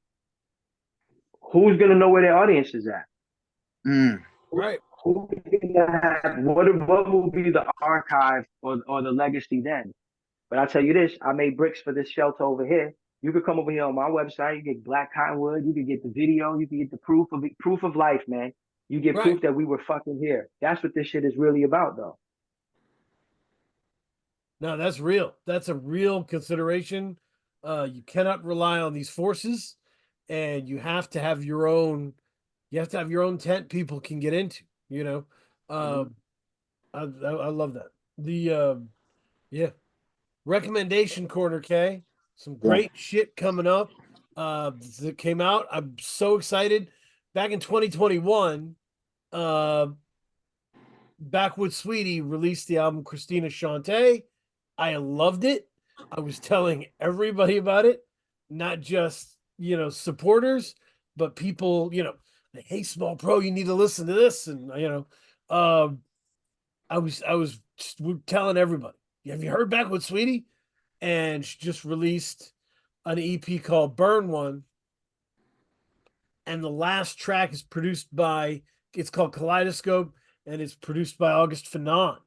D: who's gonna know where their audience is at?
C: mm.
B: Right.
D: Who's gonna have what will be the archive or the legacy then? But I tell you this, I made bricks for this shelter over here. You could come over here on my website. You get black cottonwood. You could get the video. You can get the proof of life, man. You get
B: Right.
D: proof that we were fucking here. That's what this shit is really about, though.
B: No, that's real. That's a real consideration. You cannot rely on these forces, and you have to have your own. You have to have your own tent people can get into. You know, um, I love that. Yeah, recommendation corner, K. Some
C: Yeah.
B: great shit coming up. That came out. I'm so excited. Back in 2021, uh, Backwoods Sweetie released the album Christina Shantae. I loved it. I was telling everybody about it, not just, supporters, but people, hey, Small Pro, you need to listen to this. And, um, I was just telling everybody, have you heard Backwoods Sweetie? And she just released an EP called Burn One. And the last track is it's called Kaleidoscope, and it's produced by August Fanon.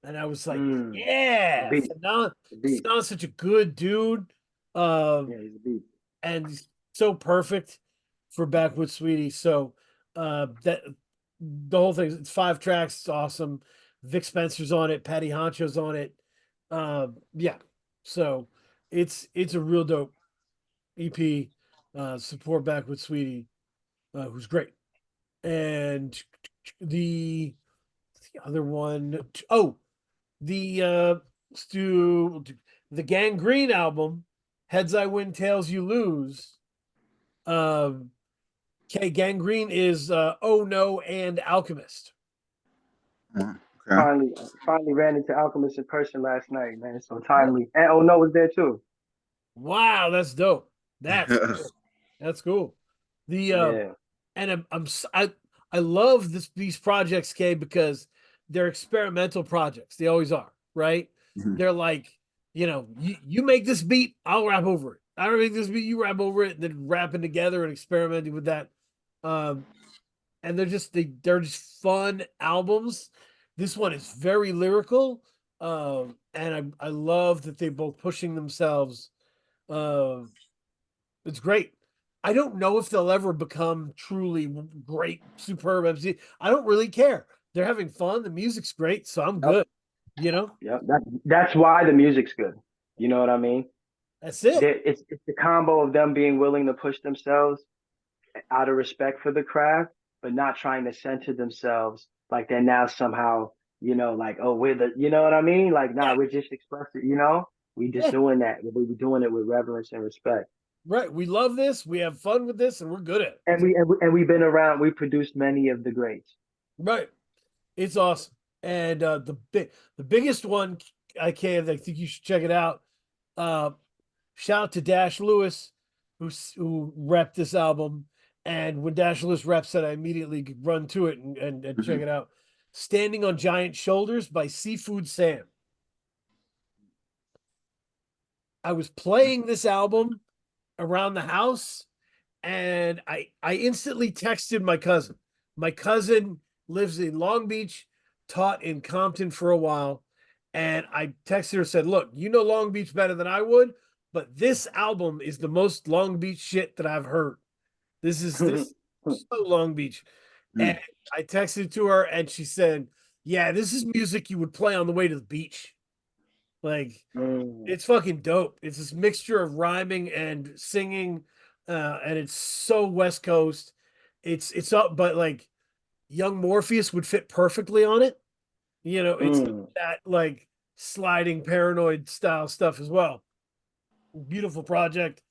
B: And I was like,
D: The
B: yeah,
D: beat, the beat.
B: Fanon's such a good dude.
D: Yeah, he's a beat.
B: And he's so perfect for Backwoods Sweetie. So that the whole thing, it's 5 tracks, it's awesome. Vic Spencer's on it, Patty Honcho's on it. Yeah. So it's a real dope EP. Support Backwoods Sweetie, who's great. And the other one, oh, the Stu, the Gangrene album, Heads I Win, Tails You Lose. Okay, Gangrene is Oh No and Alchemist.
C: Okay.
D: Finally ran into Alchemist in person last night, man. So timely. And Oh No was there too.
B: Wow, that's dope. That's cool. The
D: Yeah.
B: and I love these projects, K, because they're experimental projects. They always are, right?
C: Mhm.
B: They're like, you make this beat, I'll rap over it. I make this beat, you rap over it, and then rapping together and experimenting with that. And they're just fun albums. This one is very lyrical. And I love that they both pushing themselves. Uh, it's great. I don't know if they'll ever become truly great, superb MC. I don't really care. They're having fun. The music's great, so I'm
D: Yep.
B: good. You know,
D: Yep. That's why the music's good. You know what I mean?
B: that's it.
D: It's the combo of them being willing to push themselves out of respect for the craft, but not trying to center themselves like they're now somehow, like, oh, we're you know what I mean? Like, nah,
B: Yeah,
D: we're just expressing, we just
B: yeah,
D: doing that. We're doing it with reverence and respect.
B: right. We love this. We have fun with this, and we're good at it.
D: And we've been around. We produced many of the greats.
B: Right. It's awesome. And the biggest one I think you should check it out. Uh, Shout out to Dash Lewis, who repped this album. And when Dash Lewis reps it, I immediately run to it and check
C: Mhm.
B: it out. Standing on Giant Shoulders by Seafood Sam. I was playing this album around the house, and I instantly texted my cousin. My cousin lives in Long Beach, taught in Compton for a while, and I texted her, said, "Look, you know Long Beach better than I would, but this album is the most Long Beach shit that I've heard. This is so Long Beach." And
C: Mm.
B: I texted to her, and she said, "Yeah, this is music you would play on the way to the beach. Like,
D: Mm,
B: it's fucking dope. It's this mixture of rhyming and singing, and it's so West Coast. It's up, but like Young Morpheus would fit perfectly on it. It's
D: mm.
B: that like sliding paranoid style stuff as well. Beautiful project.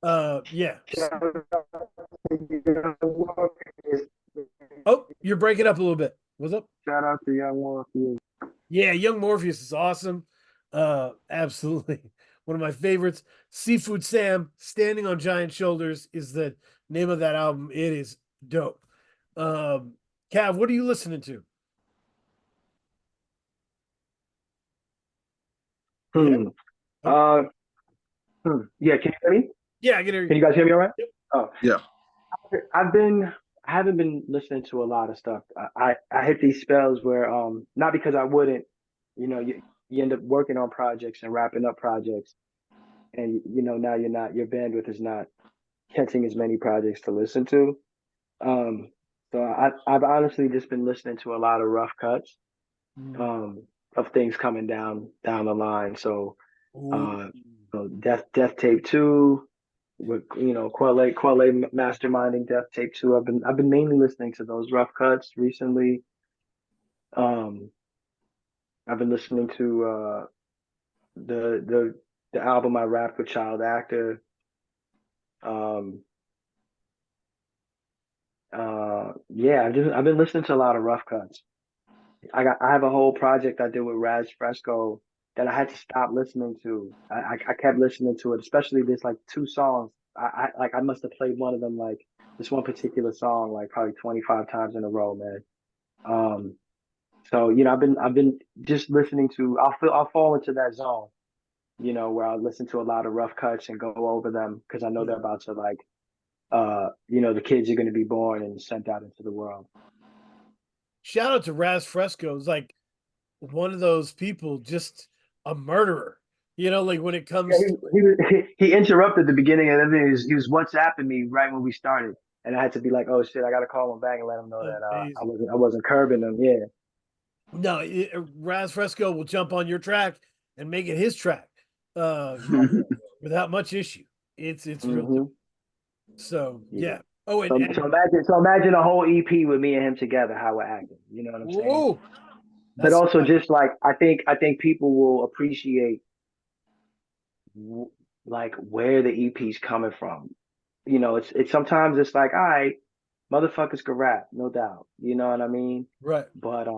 B: Yeah.
D: Shout out to Young Morpheus.
B: Oh, you're breaking up a little bit. What's up?
D: Shout out to Young Morpheus.
B: Yeah, Young Morpheus is awesome. Absolutely. One of my favorites. Seafood Sam, Standing on Giant Shoulders is the name of that album. It is dope. Cav, what are you listening to?
D: Hmm. Uh, Yeah, can you hear me?
B: Yeah, I can hear
D: Can
B: you.
D: you guys hear me all right?
B: Yep.
D: Oh,
C: Yeah.
D: I haven't been listening to a lot of stuff. I hit these spells where not because I wouldn't, you end up working on projects and wrapping up projects, and now your bandwidth is not catching as many projects to listen to. Um, so I've honestly just been listening to a lot of rough cuts
B: Mm.
D: um of things coming down the line. So
B: Ooh.
D: uh, Death Tape 2 with Quelle masterminding Death Tape 2. I've been mainly listening to those rough cuts recently. Um, I've been listening to the album I rapped with Child Actor. Um, yeah, I've been listening to a lot of rough cuts. I have a whole project I did with Raz Fresco that I had to stop listening to. I kept listening to it, especially this like two songs. I must have played one of them like this one particular song like probably 25 times in a row, man. Um, so I've been just listening to I'll fall into that zone, where I listen to a lot of rough cuts and go over them because I know they're about to like the kids are going to be born and sent out into the world.
B: Shout out to Raz Fresco. It's like one of those people, just a murderer. Like when it
D: Yeah,
B: comes to
D: he interrupted the beginning of everything. He was WhatsApping me right when we started, and I had to be like, "Oh shit, I gotta call him back and let him know that I
B: amazing.
D: wasn't curbing him." Yeah.
B: No, Raz Fresco will jump on your track and make it his track, uh, without much issue. It's real.
D: hmm
B: So
D: Yeah.
B: yeah. Oh,
D: So imagine a whole EP with me and him together, how we're acting. You know what I'm saying?
B: whoa,
D: But
B: that's
D: also just like I think people will appreciate like where the EP's coming from. It's sometimes it's like, all right, motherfuckers can rap, no doubt. You know what I mean?
B: right.
D: But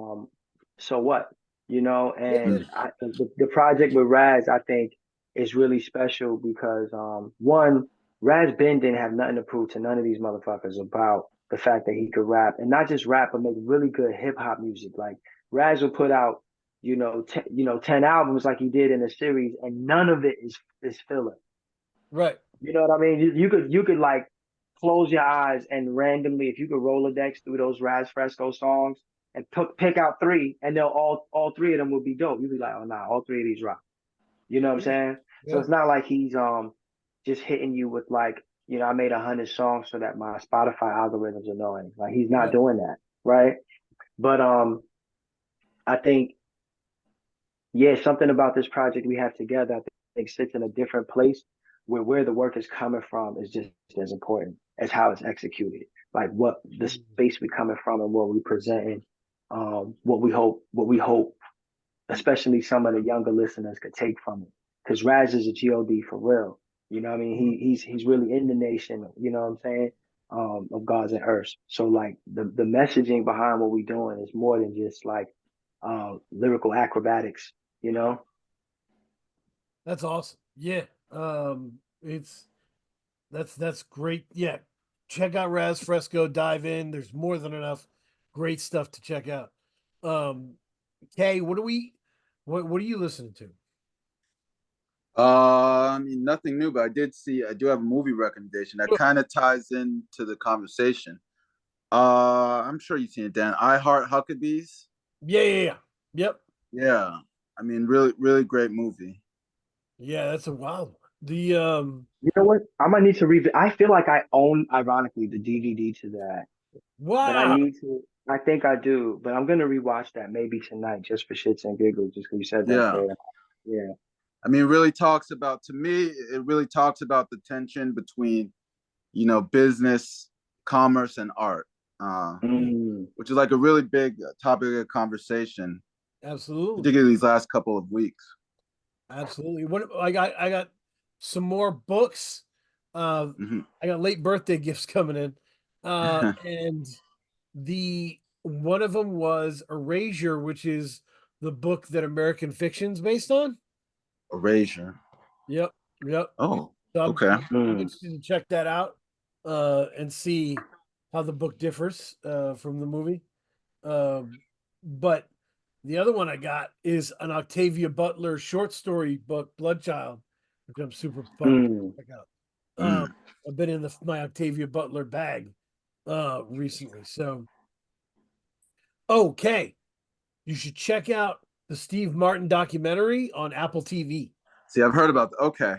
D: so what?
B: Yeah.
D: And the project with Raz, I think, is really special because one, Raz Ben didn't have nothing to prove to none of these motherfuckers about the fact that he could rap, and not just rap, but make really good hip hop music. Like Raz will put out, 10 albums like he did in a series, and none of it is filler.
B: Right.
D: You know what I mean? You could like close your eyes and randomly, if you could Rolodex through those Raz Fresco songs and pick out three, and they'll all three of them will be dope. You'll be like, oh nah, all three of these rock. You know what I'm
B: Yeah.
D: saying? So
B: Yeah.
D: it's not like he's just hitting you with like, I made 100 songs so that my Spotify algorithms are knowing. Like he's not
B: Right.
D: doing that, right? But I think something about this project we have together, I think sits in a different place where the work is coming from is just as important as how it's executed. Like what the space we coming from and what we presenting, what we hope, especially some of the younger listeners could take from it. Because Raz is a God for real. You know what I mean? He's really in the nation, you know what I'm saying? Of gods and earths. So like the messaging behind what we're doing is more than just like lyrical acrobatics, you know?
B: That's awesome. Yeah. It's that's great. Yeah. Check out Raz Fresco, dive in. There's more than enough great stuff to check out. Um, Kay, what are you listening to?
C: I mean, nothing new, but I do have a movie recommendation that kind of ties into the conversation. I'm sure you've seen it, Dan. I Heart Huckabees.
B: Yeah, yeah, yeah. Yep.
C: Yeah. I mean, really, really great movie.
B: Yeah, that's a wild one. The
D: You know what? I might need to read. I feel like I own, ironically, the DVD to that, but I
B: wow.
D: need to. I think I do, but I'm gonna rewatch that maybe tonight just for shits and giggles, just because you said that.
C: Yeah.
D: Kid. Yeah.
C: I mean, to me, it really talks about the tension between, business, commerce, and art,
D: Mm.
C: which is like a really big topic of conversation,
B: Absolutely.
C: particularly these last couple of weeks.
B: Absolutely. What I got some more books.
C: Mhm.
B: I got late birthday gifts coming in. And the one of them was Erasure, which is the book that American Fiction's based on.
C: Erasure.
B: Yep. Yep.
C: Oh,
B: So
C: okay.
B: I'm interested to check that out and see how the book differs from the movie. But The other one I got is an Octavia Butler short story book, Bloodchild, which I'm super pumped to check out. I've been in my Octavia Butler bag recently. So, okay, you should check out the Steve Martin documentary on Apple TV.
C: See, I've heard about okay.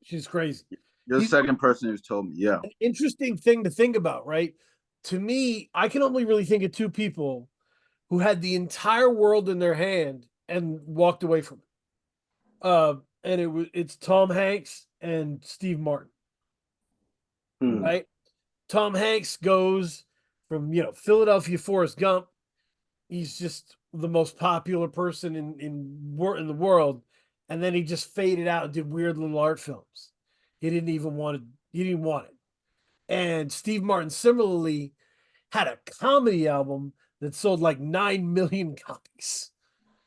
B: She's crazy.
C: You're the
B: He's
C: second person who's told me. Yeah.
B: an interesting thing to think about, right? To me, I can only really think of two people who had the entire world in their hand and walked away from it. And it's Tom Hanks and Steve Martin. Right? Tom Hanks goes from Philadelphia Forrest Gump. He's just the most popular person in the world, and then he just faded out and did weird little art films. He didn't want it. And Steve Martin similarly had a comedy album that sold like 9 million copies.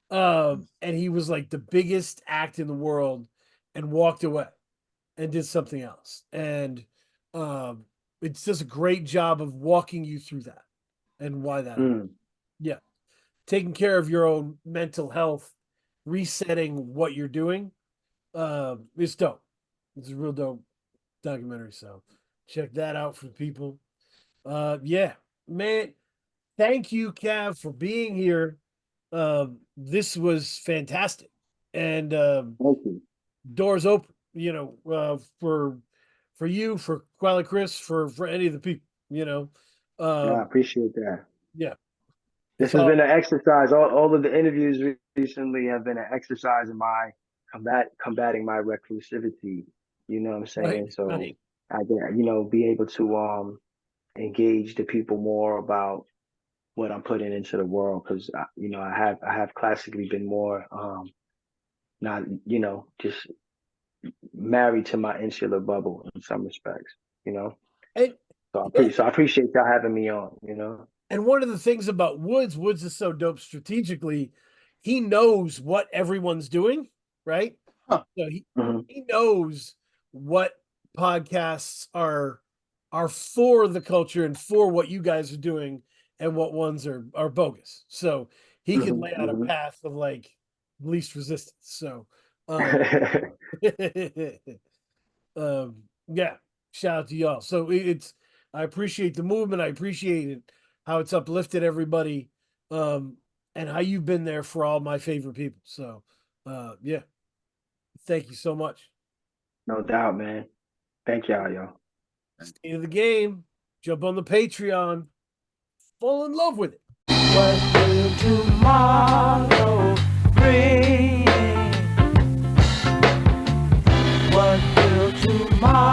B: And he was like the biggest act in the world and walked away and did something else. And it does a great job of walking you through that and why that happened. Yeah. Taking care of your own mental health, resetting what you're doing. It's dope. It's a real dope documentary. So check that out for people. Yeah, man. Thank you, Cav, for being here. This was fantastic. And
D: Thank you.
B: doors open, for you, for Quali Chris, for any of the people,
D: I appreciate that.
B: Yeah.
D: This has been an exercise. All of the interviews recently have been an exercise in my combating my reclusivity. You know what I'm saying?
B: Right,
D: So
B: right.
D: I can, be able to engage the people more about what I'm putting into the world, because I have classically been more not just married to my insular bubble in some respects.
B: And,
D: So I appreciate y'all having me on.
B: And one of the things about Woods is so dope strategically. He knows what everyone's doing, right?
C: Huh.
B: So he knows what podcasts are for the culture and for what you guys are doing, and what ones are bogus. So he can lay out a path of like least resistance. So yeah, shout out to y'all. So I appreciate the movement. I appreciate it, how it's uplifted everybody, and how you've been there for all my favorite people. So yeah, thank you so much.
D: No doubt, man. Thank y'all.
B: State of the game. Jump on the Patreon. Fall in love with it.
A: What will tomorrow bring? What will tomorrow